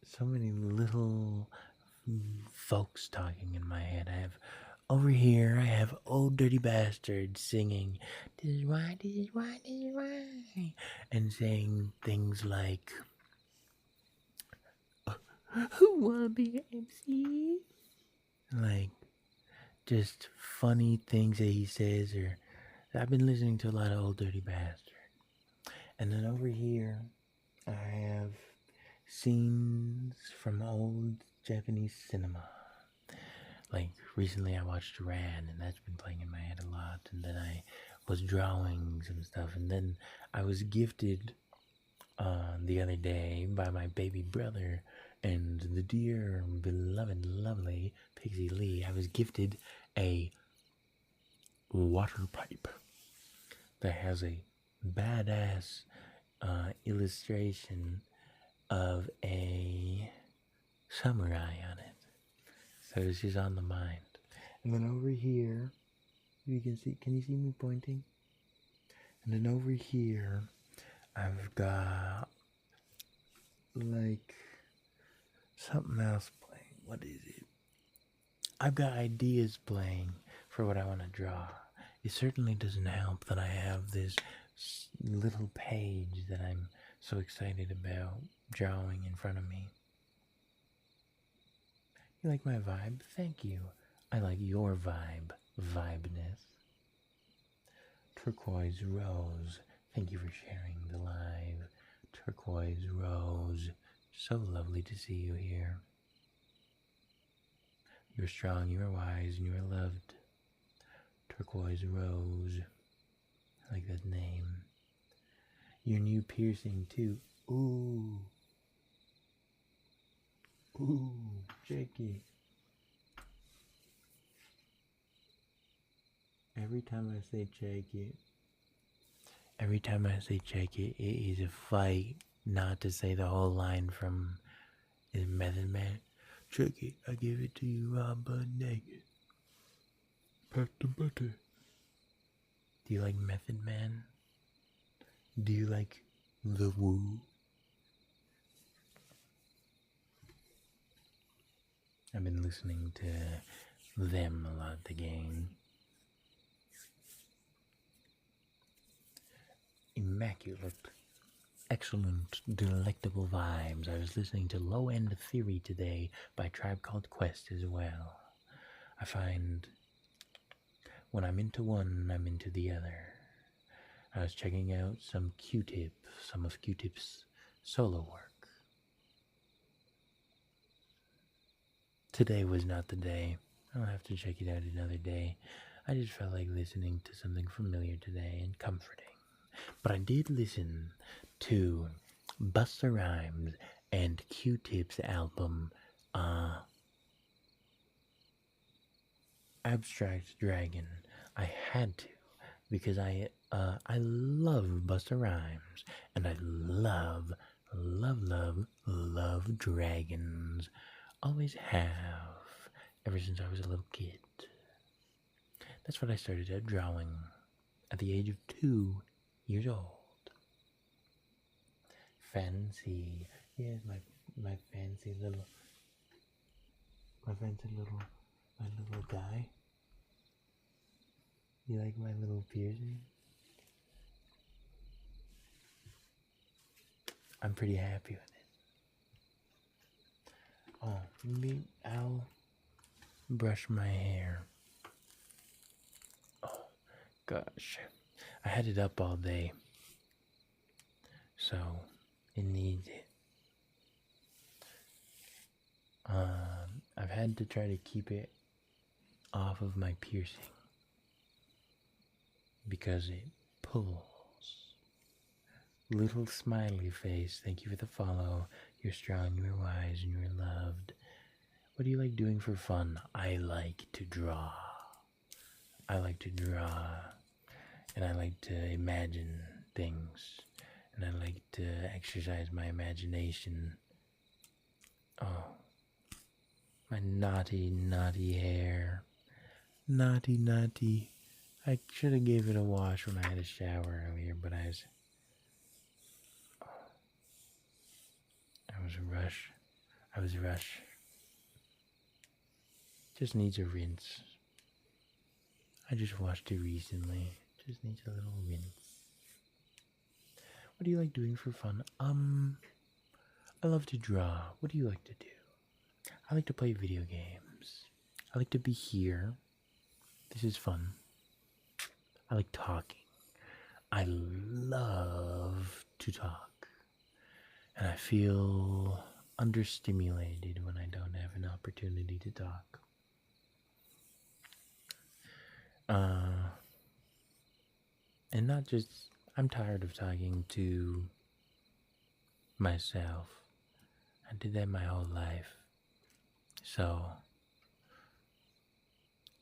so many little folks talking in my head. Over here, I have old dirty bastard singing, "This is why, this is why, this is why," and saying things like, "Who wanna be an MC?" Like, just funny things that he says, or I've been listening to a lot of old dirty bastard. And then over here, I have scenes from old Japanese cinema. Like, recently I watched Ran, and that's been playing in my head a lot. And then I was drawing some stuff. And then I was gifted the other day by my baby brother and the dear, beloved, lovely Pixie Lee. I was gifted a water pipe that has a badass illustration of a samurai on it. So it's just on the mind. And then over here, you can you see me pointing? And then over here, I've got like something else playing. What is it? I've got ideas playing for what I want to draw. It certainly doesn't help that I have this little page that I'm so excited about drawing in front of me. You like my vibe? Thank you. I like your vibeness. Turquoise Rose, thank you for sharing the live. Turquoise Rose, so lovely to see you here. You're strong, you are wise, and you are loved. Turquoise Rose, I like that name. Your new piercing, too. Ooh. Ooh, Jakey. Every time I say Jakey, it is a fight not to say the whole line from his Method Man. Jakey, I give it to you raw but naked. Pack the butter. Do you like Method Man? Do you like the Woo? I've been listening to them a lot, the gang. Immaculate, excellent, delectable vibes. I was listening to Low End Theory today by Tribe Called Quest as well. I find when I'm into one, I'm into the other. I was checking out some of Q-Tip's solo work. Today was not the day. I'll have to check it out another day. I just felt like listening to something familiar today and comforting. But I did listen to Busta Rhymes and Q-Tip's album, Abstract Dragon. I had to, because I love Busta Rhymes, and I love dragons. Always have, ever since I was a little kid. That's what I started out drawing at the age of 2 years old. Fancy, yes, my fancy little guy. You like my little piercing? I'm pretty happy with it. Oh, maybe I'll brush my hair. Oh, gosh. I had it up all day, so it needs it. I've had to try to keep it off of my piercing because it pulls. Little smiley face, thank you for the follow. You're strong, you're wise, and you're loved. What do you like doing for fun? I like to draw. And I like to imagine things, and I like to exercise my imagination. Oh, my naughty hair. Naughty. I should have gave it a wash when I had a shower earlier, but I was rushed. Just needs a rinse. I just washed it recently. Just needs a little rinse. What do you like doing for fun? I love to draw. What do you like to do? I like to play video games. I like to be here. This is fun. I like talking. I love to talk. And I feel understimulated when I don't have an opportunity to talk. And not just, I'm tired of talking to myself. I did that my whole life. So,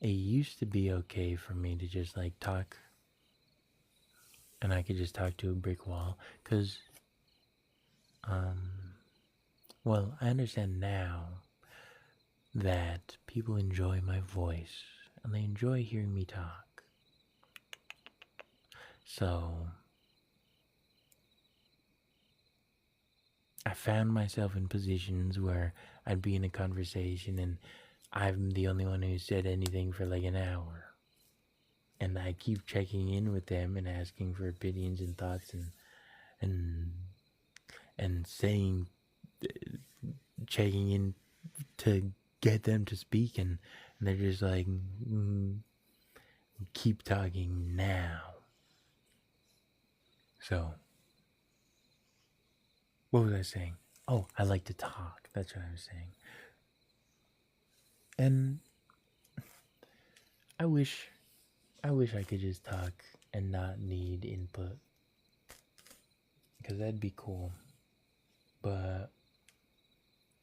it used to be okay for me to just like talk, and I could just talk to a brick wall, because, well, I understand now that people enjoy my voice, and they enjoy hearing me talk. So, I found myself in positions where I'd be in a conversation and I'm the only one who said anything for like an hour. and I keep checking in with them and asking for opinions and thoughts and and saying, checking in to get them to speak, and they're just like, keep talking now. So, what was I saying? Oh, I like to talk. That's what I was saying. And I wish I could just talk and not need input, because that'd be cool. But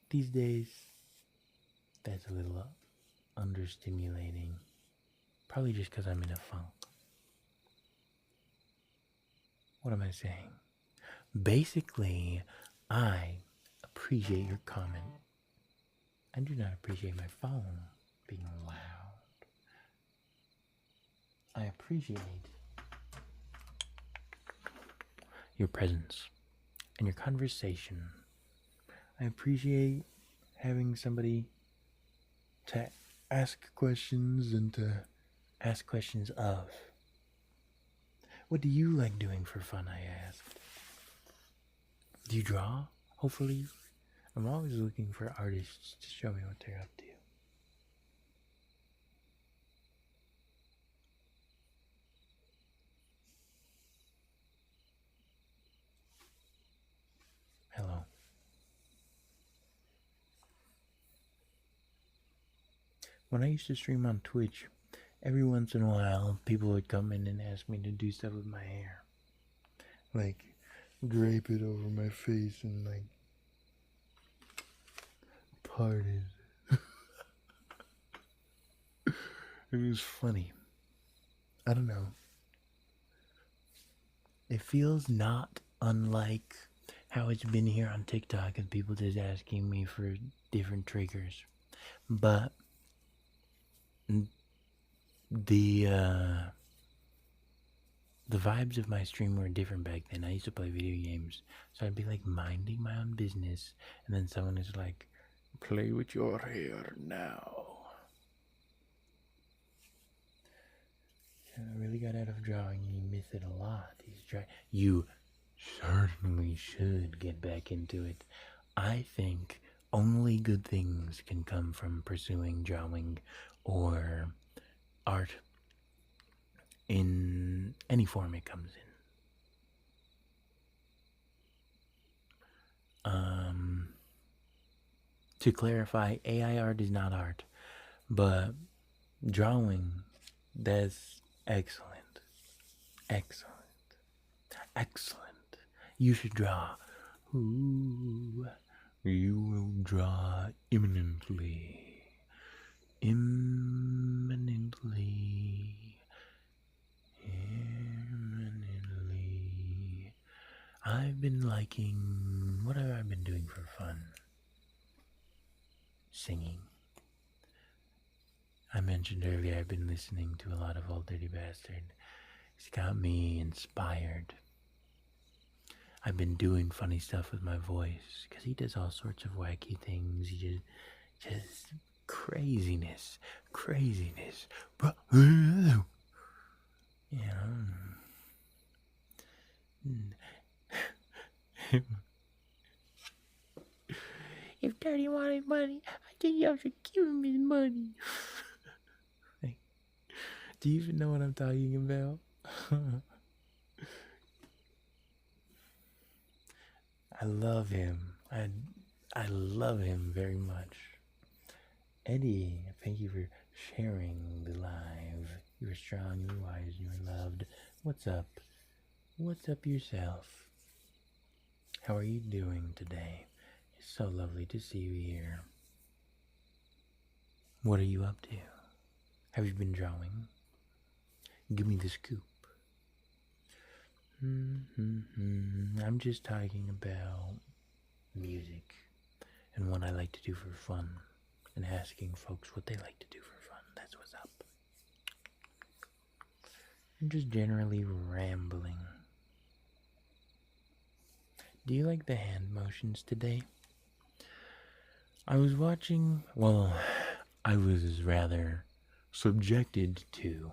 these days, that's a little understimulating. Probably just because I'm in a funk. What am I saying? Basically, I appreciate your comment. I do not appreciate my phone being loud. I appreciate your presence and your conversation. I appreciate having somebody to ask questions and to ask questions of. What do you like doing for fun, I asked. Do you draw? Hopefully. I'm always looking for artists to show me what they're up to. Hello. When I used to stream on Twitch, every once in a while, people would come in and ask me to do stuff with my hair. Like, drape it over my face and, like, part it. It was funny. I don't know. It feels not unlike how it's been here on TikTok and people just asking me for different triggers. But the vibes of my stream were different back then. I used to play video games, so I'd be like minding my own business, and then someone is like, play with your hair now. I really got out of drawing and you miss it a lot. You certainly should get back into it. I think only good things can come from pursuing drawing or art in any form it comes in. To clarify, AI art is not art, but drawing, that's excellent. Excellent. Excellent. You should draw. Ooh, you will draw imminently. Imminently. Imminently. I've been liking. What have I been doing for fun? Singing. I mentioned earlier I've been listening to a lot of Old Dirty Bastard. It's got me inspired. I've been doing funny stuff with my voice because he does all sorts of wacky things. He just craziness. Bro, you know. If Daddy wanted money, I think you have to give him his money. Like, do you even know what I'm talking about? I love him. I love him very much. Eddie, thank you for sharing the live. You're strong, you're wise, you're loved. What's up? What's up yourself? How are you doing today? It's so lovely to see you here. What are you up to? Have you been drawing? Give me the scoop. I'm just talking about music and what I like to do for fun and asking folks what they like to do for fun. That's what's up. I'm just generally rambling. Do you like the hand motions today? I was watching, well, I was rather subjected to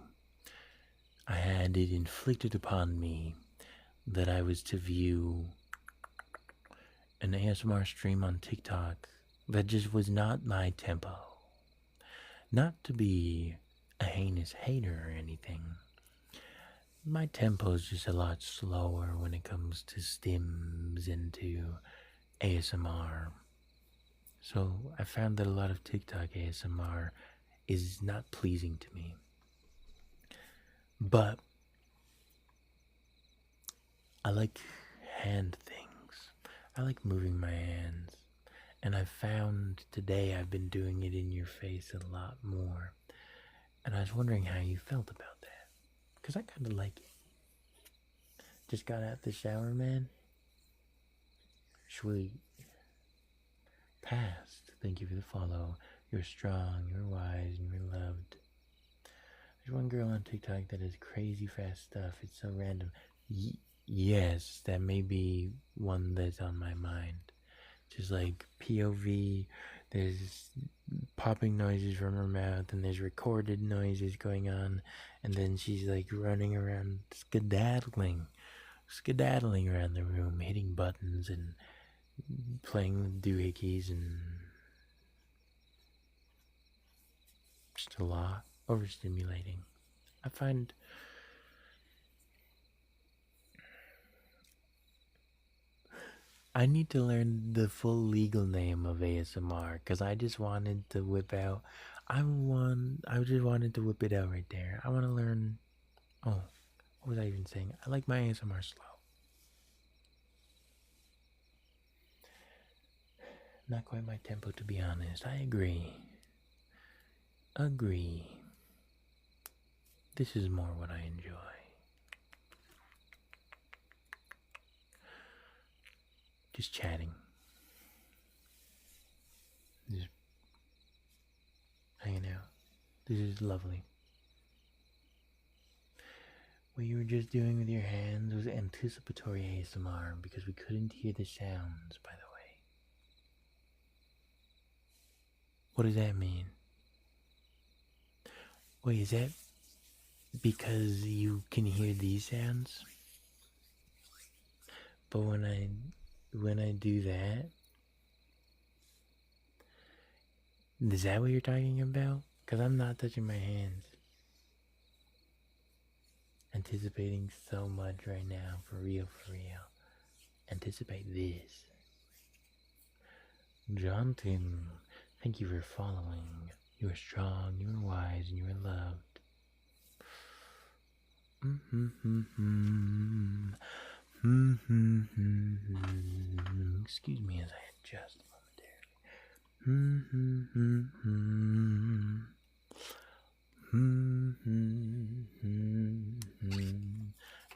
I had it inflicted upon me that I was to view an ASMR stream on TikTok that just was not my tempo. Not to be a heinous hater or anything. My tempo is just a lot slower when it comes to stims and to ASMR. So I found that a lot of TikTok ASMR is not pleasing to me. But I like hand things. I like moving my hands. And I found today I've been doing it in your face a lot more. And I was wondering how you felt about that. Because I kind of like it. Just got out the shower, man. Sweet. Past. Thank you for the follow. You're strong, you're wise, and you're loved. There's one girl on TikTok that does crazy fast stuff. It's so random. Yes, that may be one that's on my mind. Just like POV, there's popping noises from her mouth, and there's recorded noises going on, and then she's like running around skedaddling around the room, hitting buttons and playing with doohickeys, and just a lot overstimulating. I find I need to learn the full legal name of ASMR because I just wanted to whip out. I just wanted to whip it out right there. I want to learn. Oh, what was I even saying? I like my ASMR slow. Not quite my tempo, to be honest. I agree. This is more what I enjoy. Just chatting. Just hanging out. This is lovely. What you were just doing with your hands was anticipatory ASMR because we couldn't hear the sounds, by the way. What does that mean? Wait, is that because you can hear these sounds? But when I do that, is that what you're talking about? Because I'm not touching my hands. Anticipating so much right now, for real. Anticipate this. Jonathan, thank you for following. You are strong, you are wise, and you are loved. Excuse me as I adjust momentarily.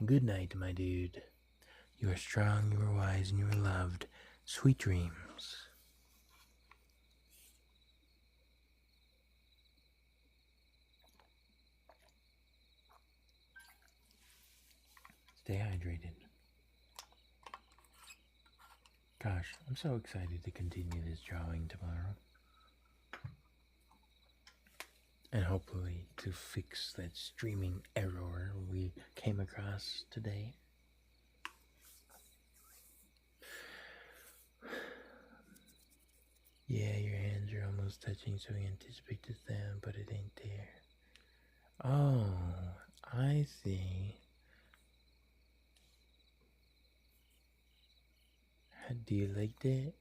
Good night, my dude. You are strong, you are wise, and you are loved. Sweet dreams. Stay hydrated. Gosh, I'm so excited to continue this drawing tomorrow. And hopefully to fix that streaming error we came across today. Yeah, your hands are almost touching, so we anticipate the sound, but it ain't there. Oh, I see. Do you like that?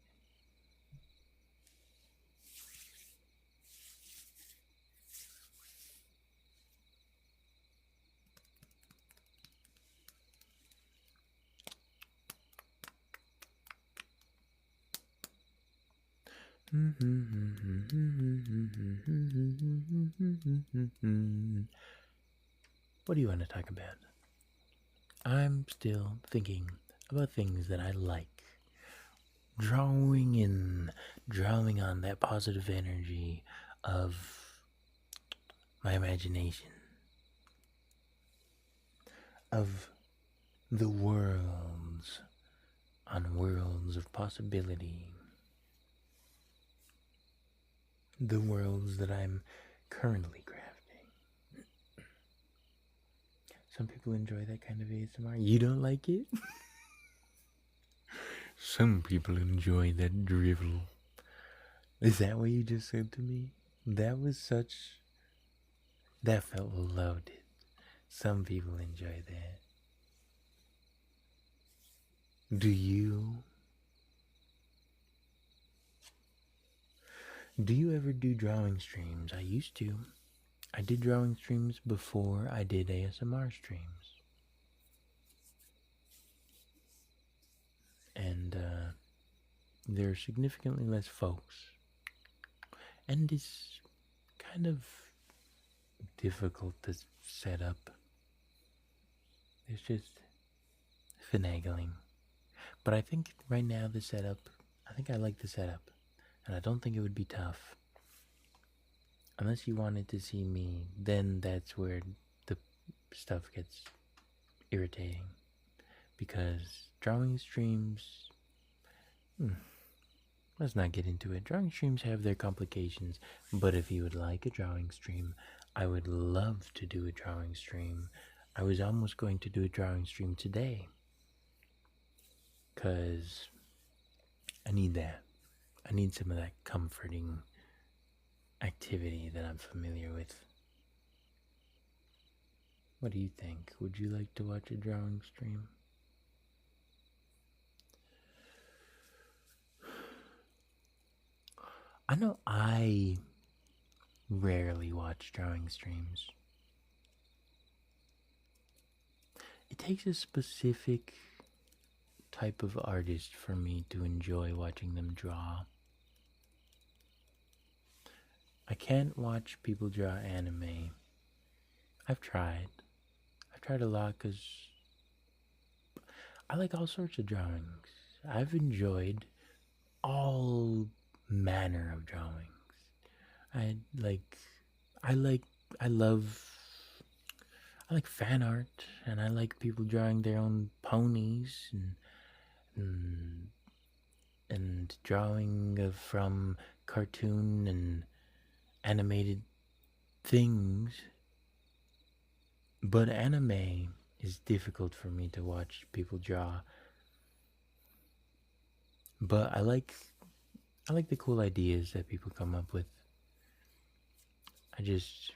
What do you want to talk about? I'm still thinking about things that I like. Drawing on that positive energy of my imagination, of the worlds on worlds of possibility, the worlds that I'm currently crafting. Some people enjoy that kind of ASMR. You don't like it? Some people enjoy that drivel. Is that what you just said to me? That felt loaded. Some people enjoy that. Do you? Do you ever do drawing streams? I used to. I did drawing streams before I did ASMR streams. And there are significantly less folks. And it's kind of difficult to set up. It's just finagling. But I think right now I think I like the setup. And I don't think it would be tough. Unless you wanted to see me, then that's where the stuff gets irritating. Because drawing streams... let's not get into it. Drawing streams have their complications. But if you would like a drawing stream, I would love to do a drawing stream. I was almost going to do a drawing stream today. Because I need that. I need some of that comforting activity that I'm familiar with. What do you think? Would you like to watch a drawing stream? I know I rarely watch drawing streams. It takes a specific type of artist for me to enjoy watching them draw. I can't watch people draw anime. I've tried a lot because I like all sorts of drawings. I've enjoyed all manner of drawings. I like fan art, and I like people drawing their own ponies and drawing from cartoon and animated things. But anime is difficult for me to watch people draw. But I like the cool ideas that people come up with. I just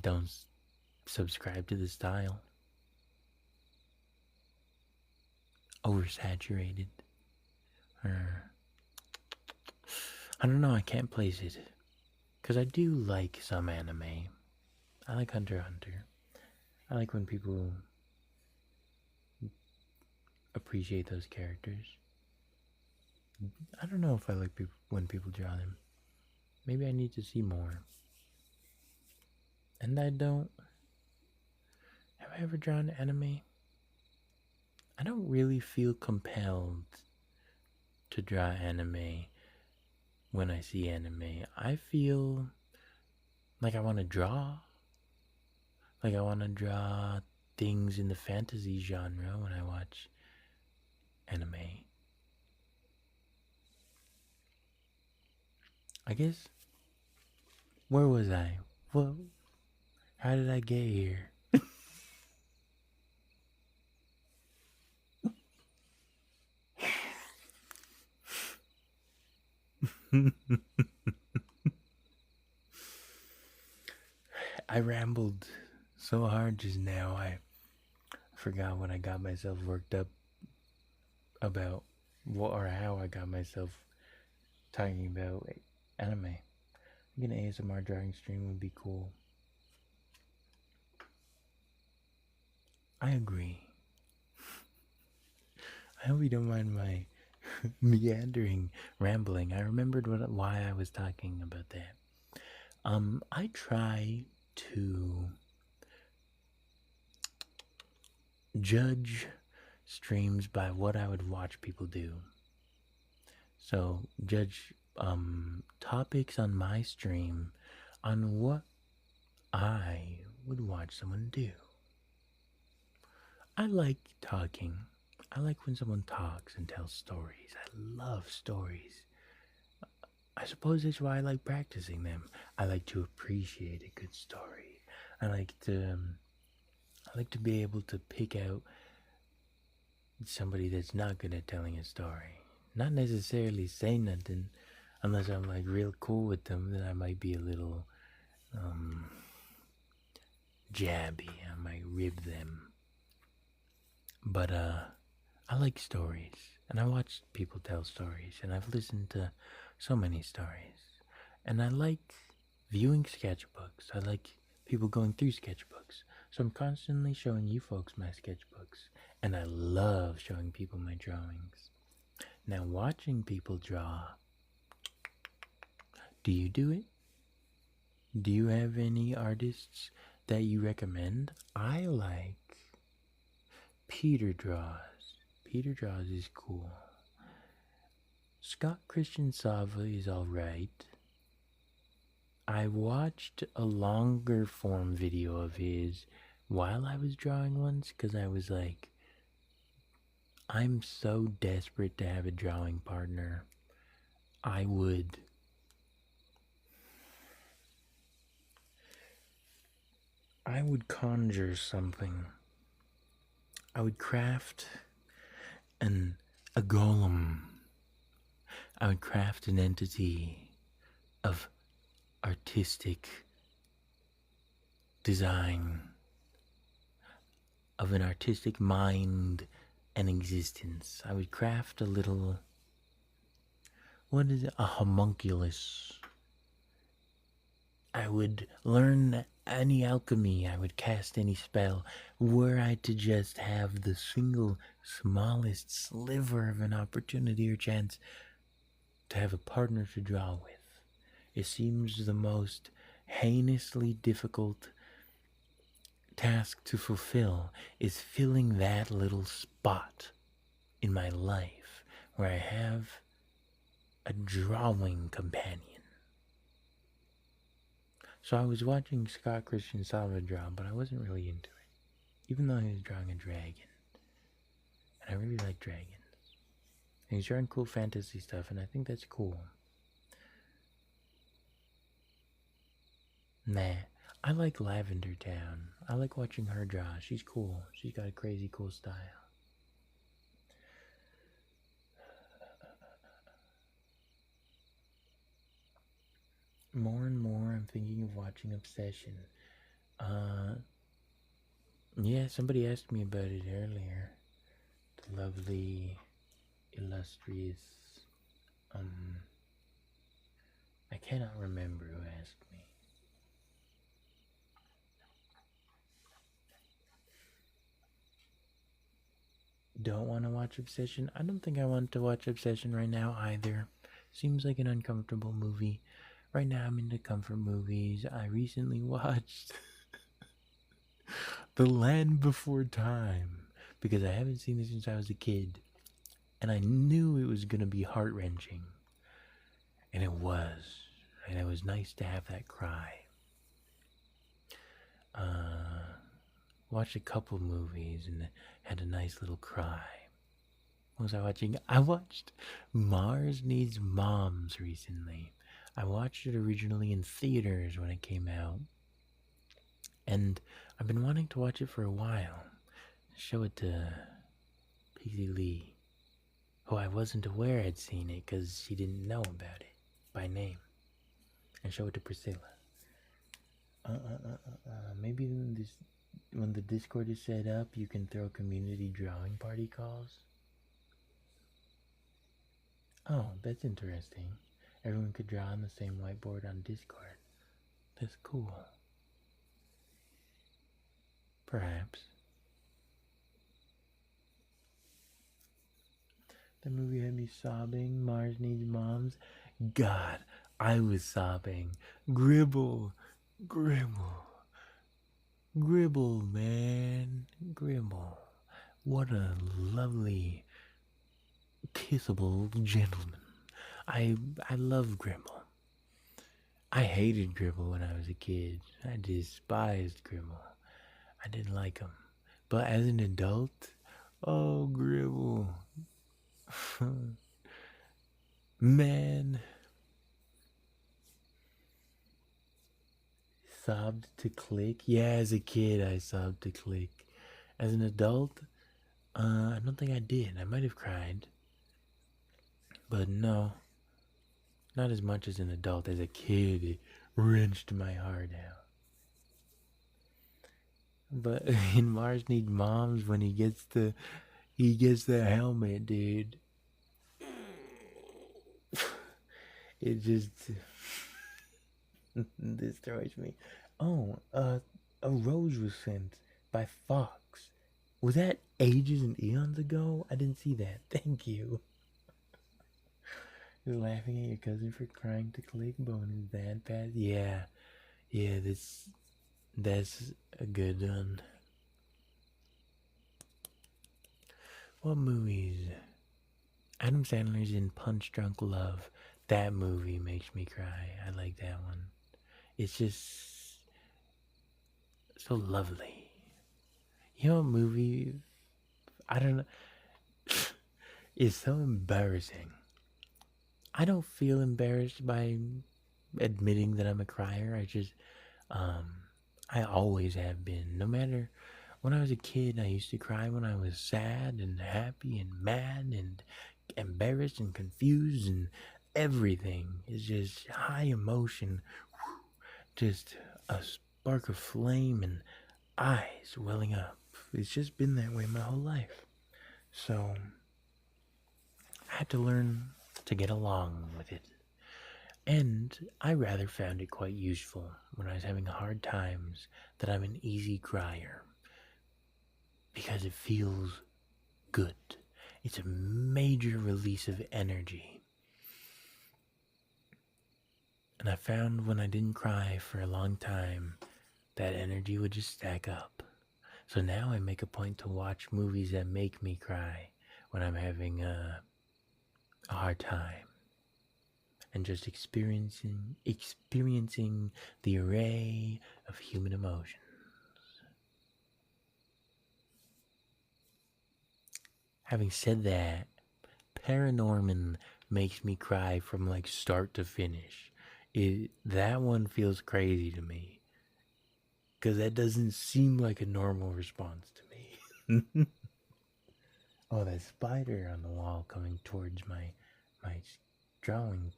don't subscribe to the style. Oversaturated. Or I don't know, I can't place it. Because I do like some anime. I like Hunter x Hunter. I like when people appreciate those characters. I don't know if I like when people draw them. Maybe I need to see more. And I don't... Have I ever drawn anime? I don't really feel compelled to draw anime when I see anime. I feel like I want to draw. Like I want to draw things in the fantasy genre when I watch anime. I guess... Where was I? Well, how did I get here? I rambled so hard just now, I forgot what I got myself worked up about, or how I got myself talking about anime. I think an ASMR drawing stream would be cool. I agree. I hope you don't mind my meandering rambling. I remembered why I was talking about that. I try to judge streams by what I would watch people do. So judge topics on my stream on what I would watch someone do. I like talking. I like when someone talks and tells stories. I love stories. I suppose that's why I like practicing them. I like to appreciate a good story. I like I like to be able to pick out somebody that's not good at telling a story. Not necessarily say nothing, unless I'm like real cool with them, then I might be a little jabby. I might rib them. But I like stories, and I watch people tell stories, and I've listened to so many stories. And I like viewing sketchbooks. I like people going through sketchbooks. So I'm constantly showing you folks my sketchbooks, and I love showing people my drawings. Now, watching people draw, do you do it? Do you have any artists that you recommend? I like Peter Draws. Peter Draws is cool. Scott Christian Sava is alright. I watched a longer form video of his while I was drawing once because I was like, I'm so desperate to have a drawing partner. I would conjure something. I would craft a golem. I would craft an entity of artistic design, of an artistic mind and existence. I would craft a little, what is it? A homunculus. I would learn any alchemy. I would cast any spell. Were I to just have the single smallest sliver of an opportunity or chance to have a partner to draw with, it seems the most heinously difficult task to fulfill is filling that little spot in my life where I have a drawing companion. So I was watching Scott Christian Sava draw, but I wasn't really into it, even though he was drawing a dragon. And I really like dragons. And he's drawing cool fantasy stuff, and I think that's cool. Nah, I like Lavender Town. I like watching her draw. She's cool. She's got a crazy cool style. More and more, I'm thinking of watching Obsession. Yeah, somebody asked me about it earlier. The lovely, illustrious, I cannot remember who asked me. Don't want to watch Obsession? I don't think I want to watch Obsession right now either. Seems like an uncomfortable movie. Right now I'm into comfort movies. I recently watched The Land Before Time because I haven't seen it since I was a kid. And I knew it was going to be heart-wrenching. And it was. And it was nice to have that cry. Watched a couple movies and had a nice little cry. What was I watching? I watched Mars Needs Moms recently. I watched it originally in theaters when it came out. And I've been wanting to watch it for a while. Show it to P.Z. Lee, who I wasn't aware had seen it because she didn't know about it by name. And show it to Priscilla. Maybe when the Discord is set up, you can throw community drawing party calls. Oh, that's interesting. Everyone could draw on the same whiteboard on Discord. That's cool. Perhaps. The movie had me sobbing. Mars Needs Moms. God, I was sobbing. Gribble. Gribble, man. Gribble. What a lovely, kissable gentleman. I love Gribble. I hated Gribble when I was a kid. I despised Gribble. I didn't like him. But as an adult, oh, Gribble. Man. sobbed to click. Yeah, as a kid, I sobbed to click. As an adult, I don't think I did. I might have cried, but no, not as much as an adult. As a kid, it wrenched my heart out. But in Mars Need Moms, when he gets the helmet, dude, it just destroys me. Oh, a rose was sent by Fox. Was that ages and eons ago? I didn't see that. Thank you. You're laughing at your cousin for crying to click, but when his dad passed, yeah, that's a good one. What movies? Adam Sandler's in Punch Drunk Love. That movie makes me cry. I like that one. It's just so lovely. You know what movie? I don't know. It's so embarrassing. I don't feel embarrassed by admitting that I'm a crier. I always have been. No matter, when I was a kid, I used to cry when I was sad and happy and mad and embarrassed and confused, and everything is just high emotion. Just a spark of flame and eyes welling up. It's just been that way my whole life. So I had to learn to get along with it. And I rather found it quite useful when I was having hard times that I'm an easy crier. Because it feels good. It's a major release of energy. And I found when I didn't cry for a long time, that energy would just stack up. So now I make a point to watch movies that make me cry when I'm having a hard time. And just experiencing the array of human emotions. Having said that, Paranorman makes me cry from like start to finish. That one feels crazy to me. Because that doesn't seem like a normal response to me. Oh, that spider on the wall coming towards my drawing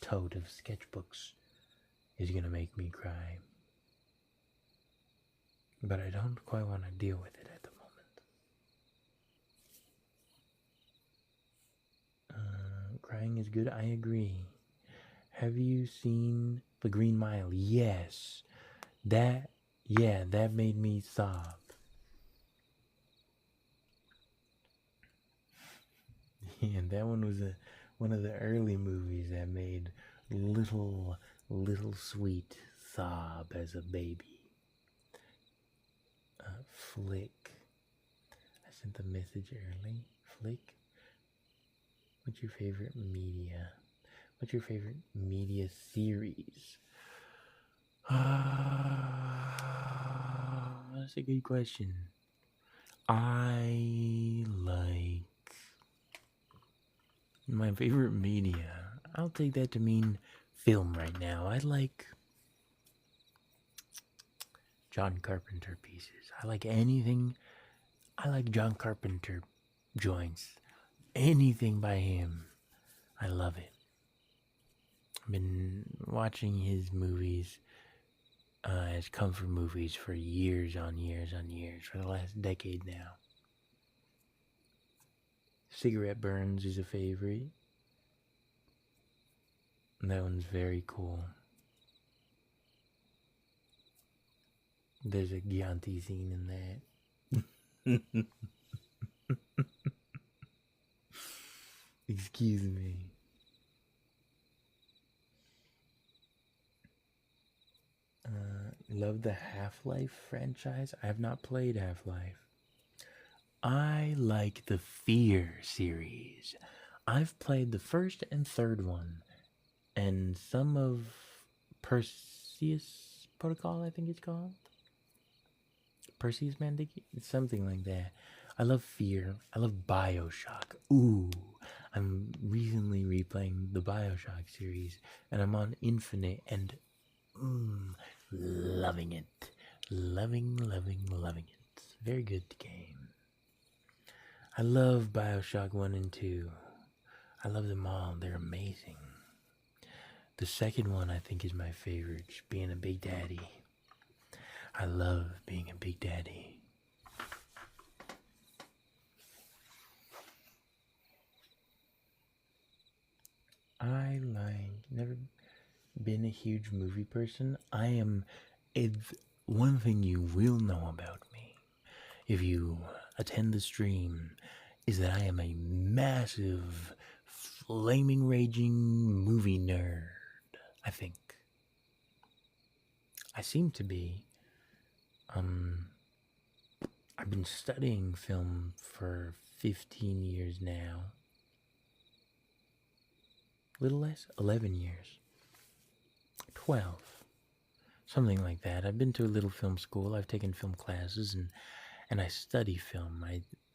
tote of sketchbooks is gonna make me cry. But I don't quite want to deal with it at the moment. Crying is good, I agree. Have you seen The Green Mile? Yes. That made me sob. And that one was one of the early movies that made little sweet sob as a baby. Flick. I sent the message early. Flick. What's your favorite media? What's your favorite media series? That's a good question. I like my favorite media. I'll take that to mean film right now. I like John Carpenter pieces. I like anything. I like John Carpenter joints. Anything by him. I love it. I've been watching his movies as comfort movies for years on years, for the last decade now. Cigarette Burns is a favorite. That one's very cool. There's a Chianti scene in that. Excuse me. Love the Half-Life franchise. I have not played Half-Life. I like the Fear series. I've played the first and third one, and some of Perseus Protocol, I think it's called. Perseus Mandiki? It's something like that. I love Fear. I love Bioshock. Ooh, I'm recently replaying the Bioshock series, and I'm on Infinite, and Loving it. Loving, loving, loving it. Very good game. I love Bioshock 1 and 2. I love them all. They're amazing. The second one I think is my favorite, being a big daddy. I love being a big daddy. Never been a huge movie person. One thing you will know about me, if you attend the stream, is that I am a massive, flaming, raging movie nerd, I think. I seem to be. I've been studying film for 15 years now. Little less? 11 years. 12. Something like that. I've been to a little film school. I've taken film classes and I study film.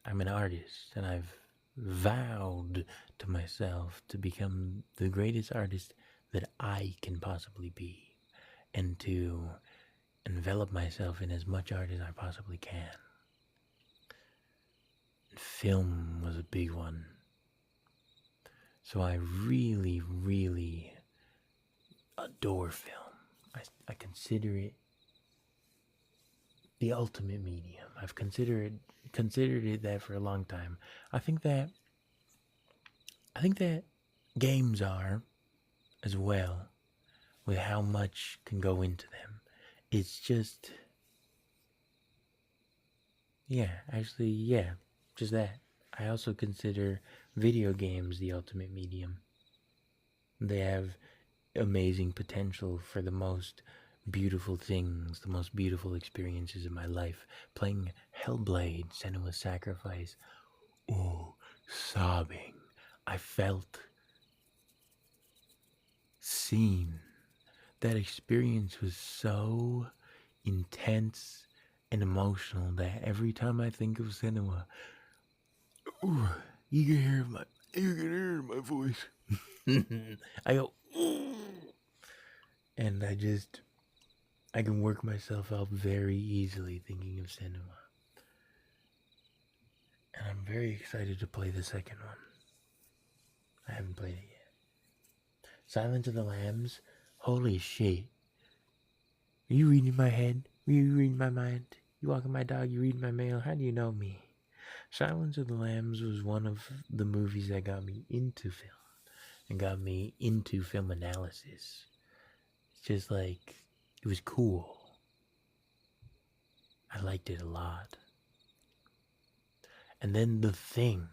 I'm an artist and I've vowed to myself to become the greatest artist that I can possibly be and to envelop myself in as much art as I possibly can. And film was a big one. So I really, really adore film. I consider it the ultimate medium. I've considered it that for a long time. I think that games are as well, with how much can go into them. It's just just that. I also consider video games the ultimate medium. They have amazing potential for the most beautiful things, the most beautiful experiences of my life. Playing Hellblade, Senua's Sacrifice. Oh, sobbing. I felt seen. That experience was so intense and emotional that every time I think of Senua, you can hear my voice. I go, ooh. And I can work myself out very easily thinking of Senua. And I'm very excited to play the second one. I haven't played it yet. Silence of the Lambs, holy shit. Are you reading my head? Are you reading my mind? You walking my dog, you reading my mail? How do you know me? Silence of the Lambs was one of the movies that got me into film and got me into film analysis. It's just like, it was cool. I liked it a lot. And then The Thing.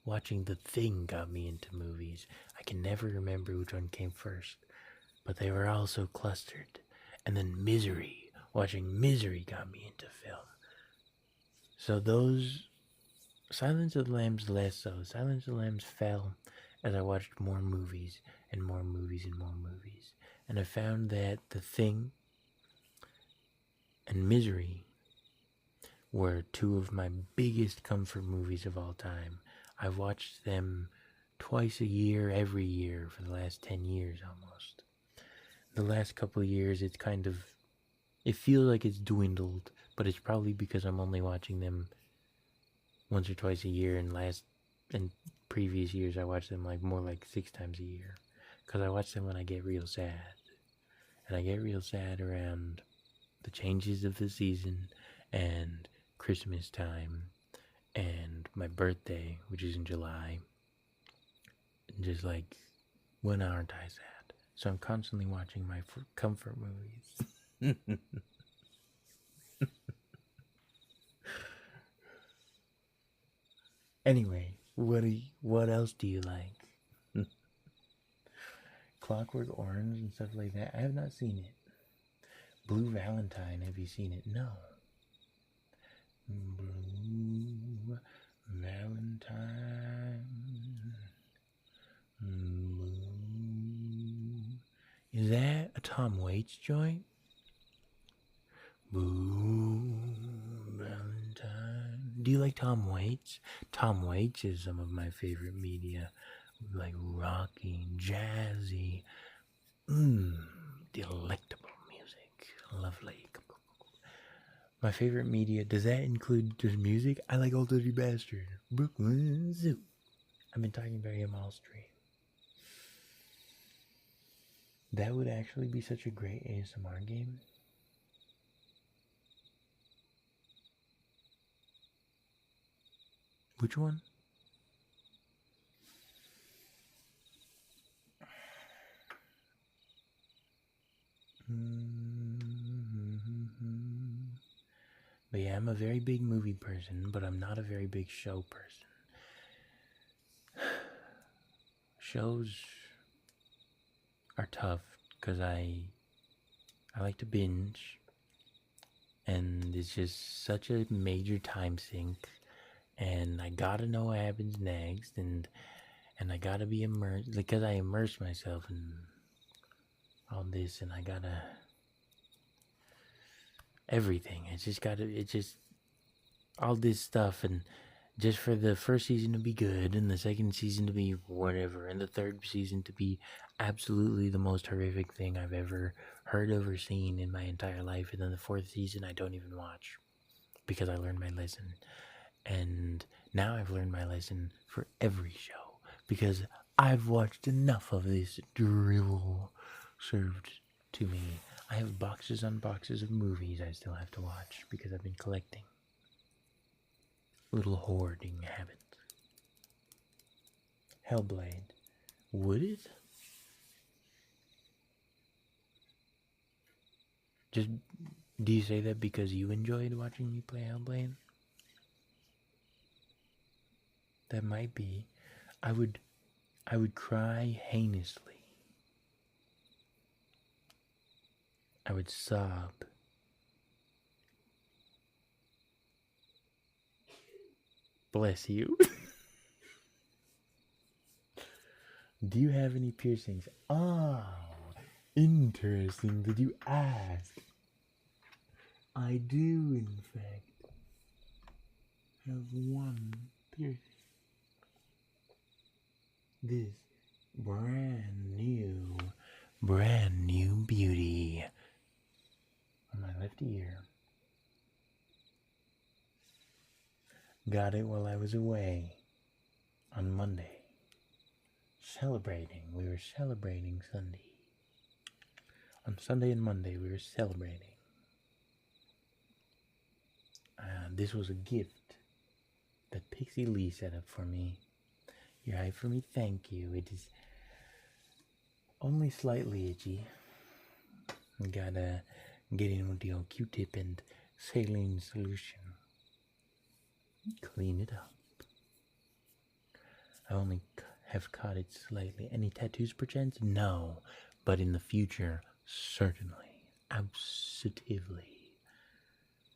Watching The Thing got me into movies. I can never remember which one came first, but they were all so clustered. And then Misery. Watching Misery got me into film. So those... Silence of the Lambs less so. Silence of the Lambs fell as I watched more movies and more movies and more movies. And I found that The Thing and Misery were two of my biggest comfort movies of all time. I've watched them twice a year, every year, for the last 10 years almost. The last couple of years, it feels like it's dwindled, but it's probably because I'm only watching them once or twice a year, and previous years I watched them more like 6 times a year, because I watch them when I get real sad, and I get real sad around the changes of the season, and Christmas time, and my birthday, which is in July, and just when aren't I sad? So I'm constantly watching my comfort movies. Anyway, what else do you like? Clockwork Orange and stuff like that. I have not seen it. Blue Valentine, have you seen it? No. Blue Valentine. Blue. Is that a Tom Waits joint? Blue Valentine. Do you like Tom Waits? Tom Waits is some of my favorite media. Like rocky, jazzy, delectable music. Lovely. My favorite media, does that include just music? I like Old Dirty Bastard. Brooklyn Zoo. I've been talking about him all stream. That would actually be such a great ASMR game. Which one? But yeah, I'm a very big movie person, but I'm not a very big show person. Shows are tough because I like to binge, and it's just such a major time sink, and I gotta know what happens next, and I gotta be immersed because I immerse myself in all this, and I gotta everything. It's just all this stuff, and just for the first season to be good, and the second season to be whatever, and the third season to be absolutely the most horrific thing I've ever heard of or seen in my entire life, and then the fourth season I don't even watch because I learned my lesson. And now I've learned my lesson for every show because I've watched enough of this drivel served to me. I have boxes on boxes of movies I still have to watch because I've been collecting. Little hoarding habit. Hellblade. Would it? Just, do you say that because you enjoyed watching me play Hellblade? That might be. I would cry heinously. I would sob. Bless you. Do you have any piercings? Oh, interesting that you ask. I do, in fact, have one piercing. This brand new beauty on my left ear. Got it while I was away on Monday. We were celebrating Sunday. On Sunday and Monday, we were celebrating. This was a gift that Pixie Lee set up for me. You're hyped for me? Thank you. It is only slightly itchy. Gotta get in with the old Q-tip and saline solution. Clean it up. I only have caught it slightly. Any tattoos perchance? No. But in the future, certainly. Absolutely.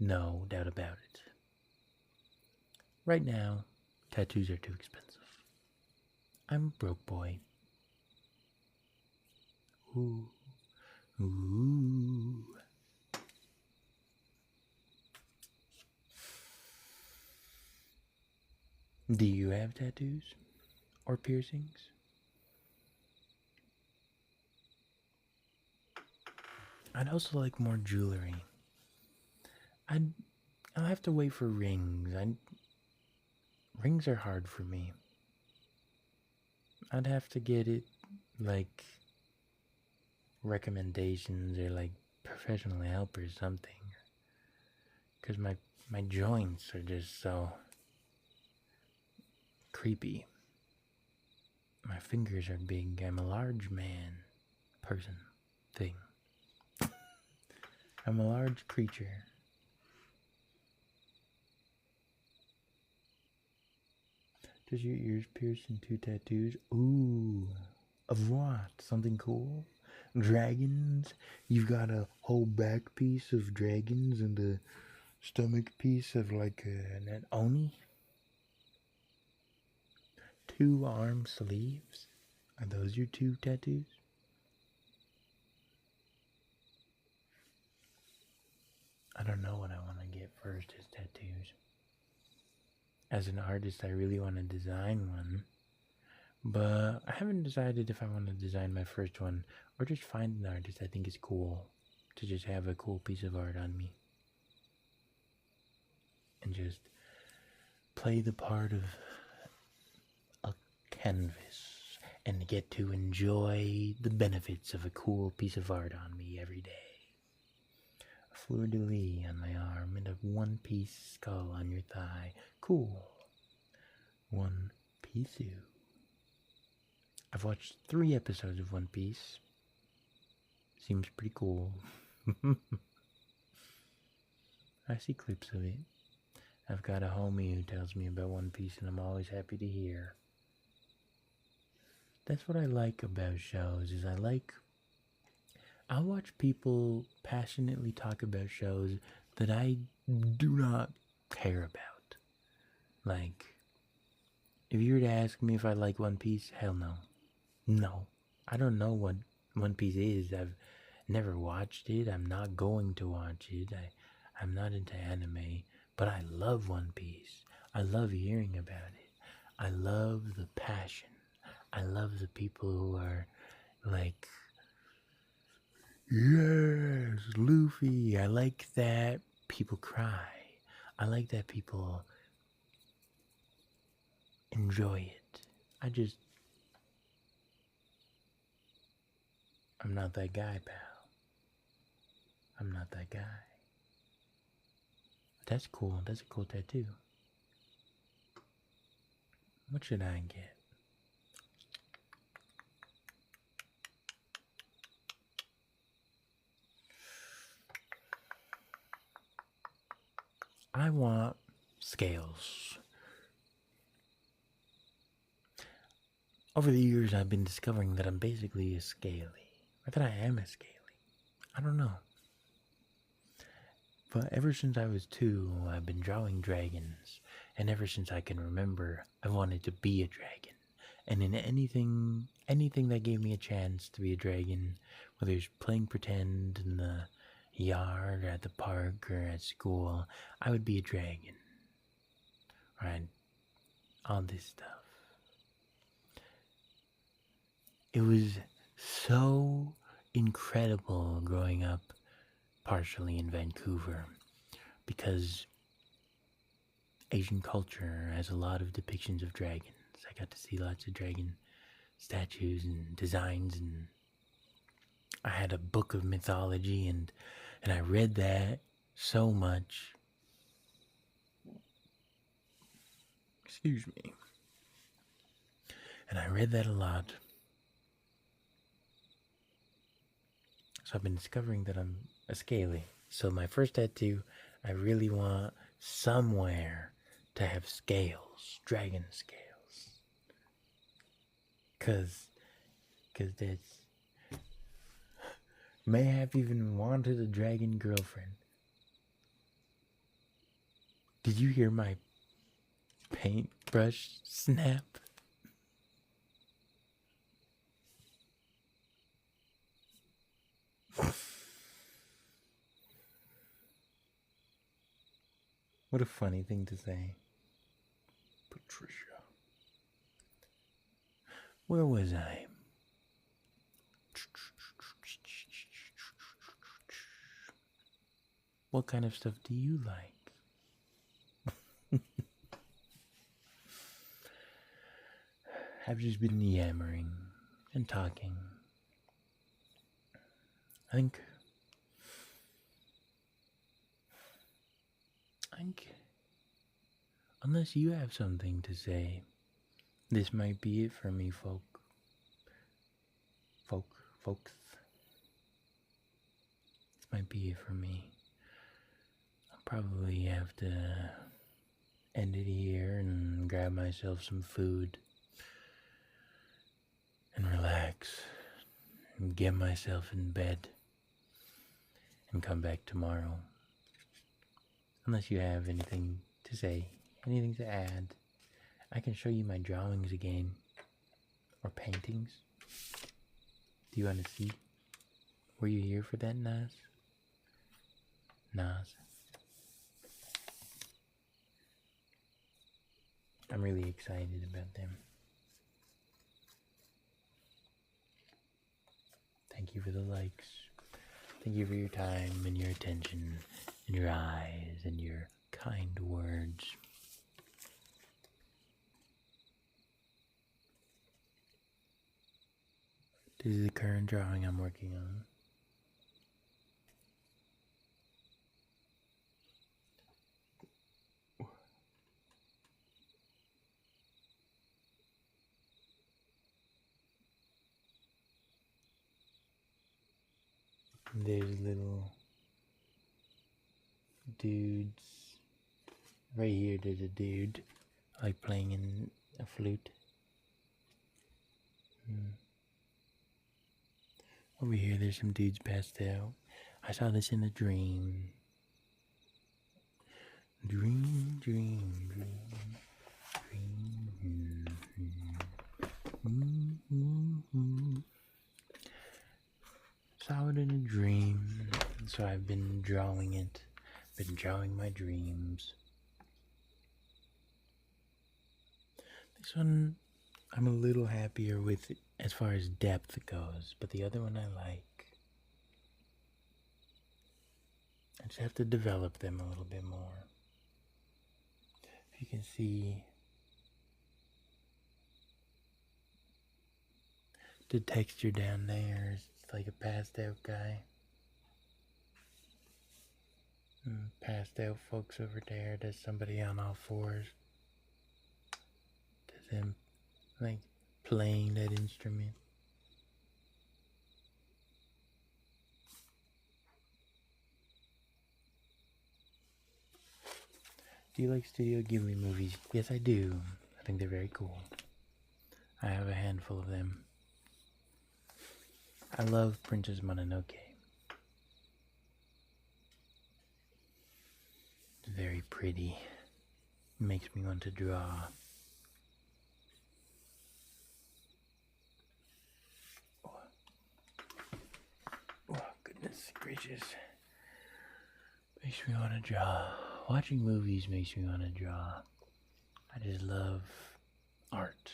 No doubt about it. Right now, tattoos are too expensive. I'm a broke boy. Ooh. Ooh. Do you have tattoos? Or piercings? I'd also like more jewelry. I'll have to wait for rings. Rings are hard for me. I'd have to get it like recommendations or like professional help or something. Because my joints are just so creepy. My fingers are big. I'm a large thing. I'm a large creature. Does your ears pierce in 2 tattoos? Ooh. Of what? Something cool? Dragons? You've got a whole back piece of dragons and a stomach piece of like an oni? 2 arm sleeves? Are those your 2 tattoos? I don't know what I want to get first as tattoos. As an artist, I really want to design one, but I haven't decided if I want to design my first one or just find an artist I think is cool to just have a cool piece of art on me and just play the part of a canvas and get to enjoy the benefits of a cool piece of art on me every day. A fleur-de-lis on my arm and a one-piece skull on your thigh. Cool. One Piece. I've watched 3 episodes of One Piece. Seems pretty cool. I see clips of it. I've got a homie who tells me about One Piece, and I'm always happy to hear. That's what I like about shows, is I watch people passionately talk about shows that I do not care about. Like, if you were to ask me if I like One Piece, hell no. No. I don't know what One Piece is. I've never watched it. I'm not going to watch it. I'm not into anime, but I love One Piece. I love hearing about it. I love the passion. I love the people who are like, yes, Luffy. I like that people cry. I like that people enjoy it. I'm not that guy, pal. I'm not that guy. But that's cool. That's a cool tattoo. What should I get? I want scales. Over the years, I've been discovering that I'm basically a scaly. Or that I am a scaly. I don't know. But ever since I was 2, I've been drawing dragons. And ever since I can remember, I wanted to be a dragon. And in anything that gave me a chance to be a dragon, whether it's playing pretend in the yard or at the park or at school, I would be a dragon. Right? All this stuff. It was so incredible growing up partially in Vancouver because Asian culture has a lot of depictions of dragons. I got to see lots of dragon statues and designs, and I had a book of mythology, and I read that so much. Excuse me. And I read that a lot. So I've been discovering that I'm a scaly. So my first tattoo, I really want somewhere to have scales, dragon scales. Cause that's, may have even wanted a dragon girlfriend. Did you hear my paintbrush snap? What a funny thing to say. Patricia. Where was I? What kind of stuff do you like? I've just been yammering and talking. I think unless you have something to say, this might be it for me, folks. This might be it for me. I'll probably have to end it here and grab myself some food and relax and get myself in bed and come back tomorrow. Unless you have anything to say, anything to add, I can show you my drawings again. Or paintings. Do you want to see? Were you here for that, Nas? I'm really excited about them. Thank you for the likes. Thank you for your time and your attention and your eyes and your kind words. This is the current drawing I'm working on. There's little dudes. Right here there's a dude like playing in a flute. Over here there's some dudes passed out. I saw this in a dream. Dream, dream, dream, dream. Saw it in a dream, so I've been drawing it. Been drawing my dreams. This one I'm a little happier with as far as depth goes, but the other one I like. I just have to develop them a little bit more. If you can see the texture down there, it's like a passed out guy. Passed out folks over there, there's somebody on all fours. There's him like playing that instrument. Do you like Studio Ghibli movies? Yes, I do. I think they're very cool. I have a handful of them. I love Princess Mononoke. It's very pretty. It makes me want to draw. Oh, goodness gracious. Makes me want to draw. Watching movies makes me want to draw. I just love art.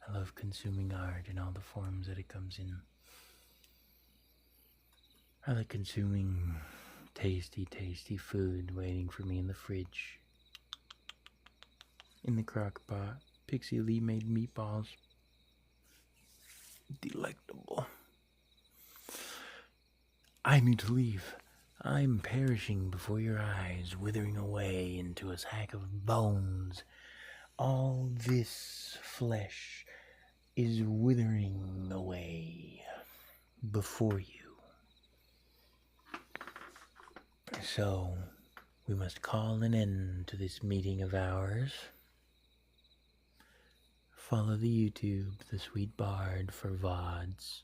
I love consuming art in all the forms that it comes in. I like consuming tasty, tasty food waiting for me in the fridge. In the crock pot, Pixie Lee made meatballs. Delectable. I need to leave. I'm perishing before your eyes, withering away into a sack of bones. All this flesh is withering away before you. So, we must call an end to this meeting of ours. Follow the YouTube, The Sweet Bard, for VODs,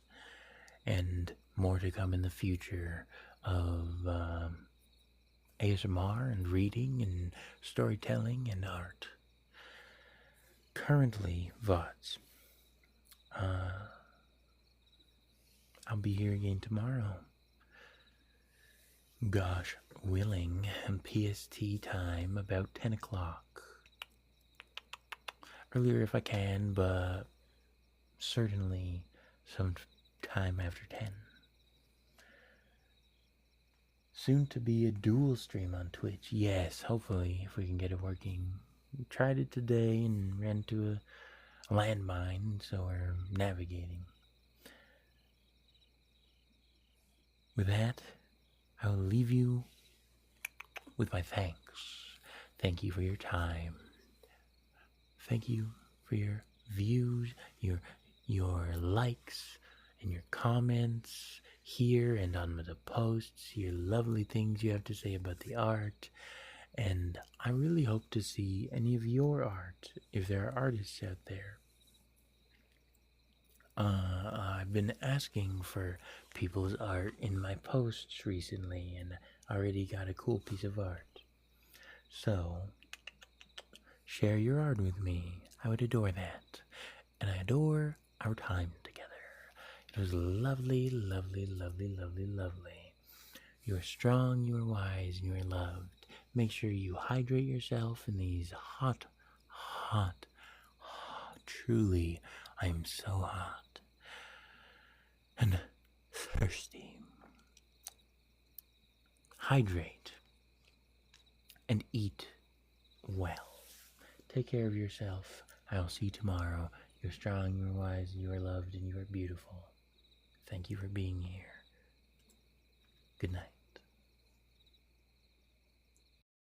and more to come in the future of ASMR and reading and storytelling and art. Currently, VODs. I'll be here again tomorrow. Gosh willing, PST time, about 10 o'clock. Earlier if I can, but certainly some time after 10. Soon to be a dual stream on Twitch. Yes, hopefully, if we can get it working. We tried it today and ran into a landmine, so we're navigating. With that, I will leave you with my thanks. Thank you for your time. Thank you for your views, your likes, and your comments here and on the posts, your lovely things you have to say about the art. And I really hope to see any of your art, if there are artists out there. I've been asking for people's art in my posts recently, and I already got a cool piece of art. So, share your art with me. I would adore that. And I adore our time together. It was lovely, lovely, lovely, lovely, lovely. You are strong, you are wise, and you are loved. Make sure you hydrate yourself in these hot, truly, I'm so hot and thirsty hydrate, and eat well. Take care of yourself. I'll see you tomorrow. You're strong, you're wise, you are loved, and you are beautiful. Thank you for being here. Good night.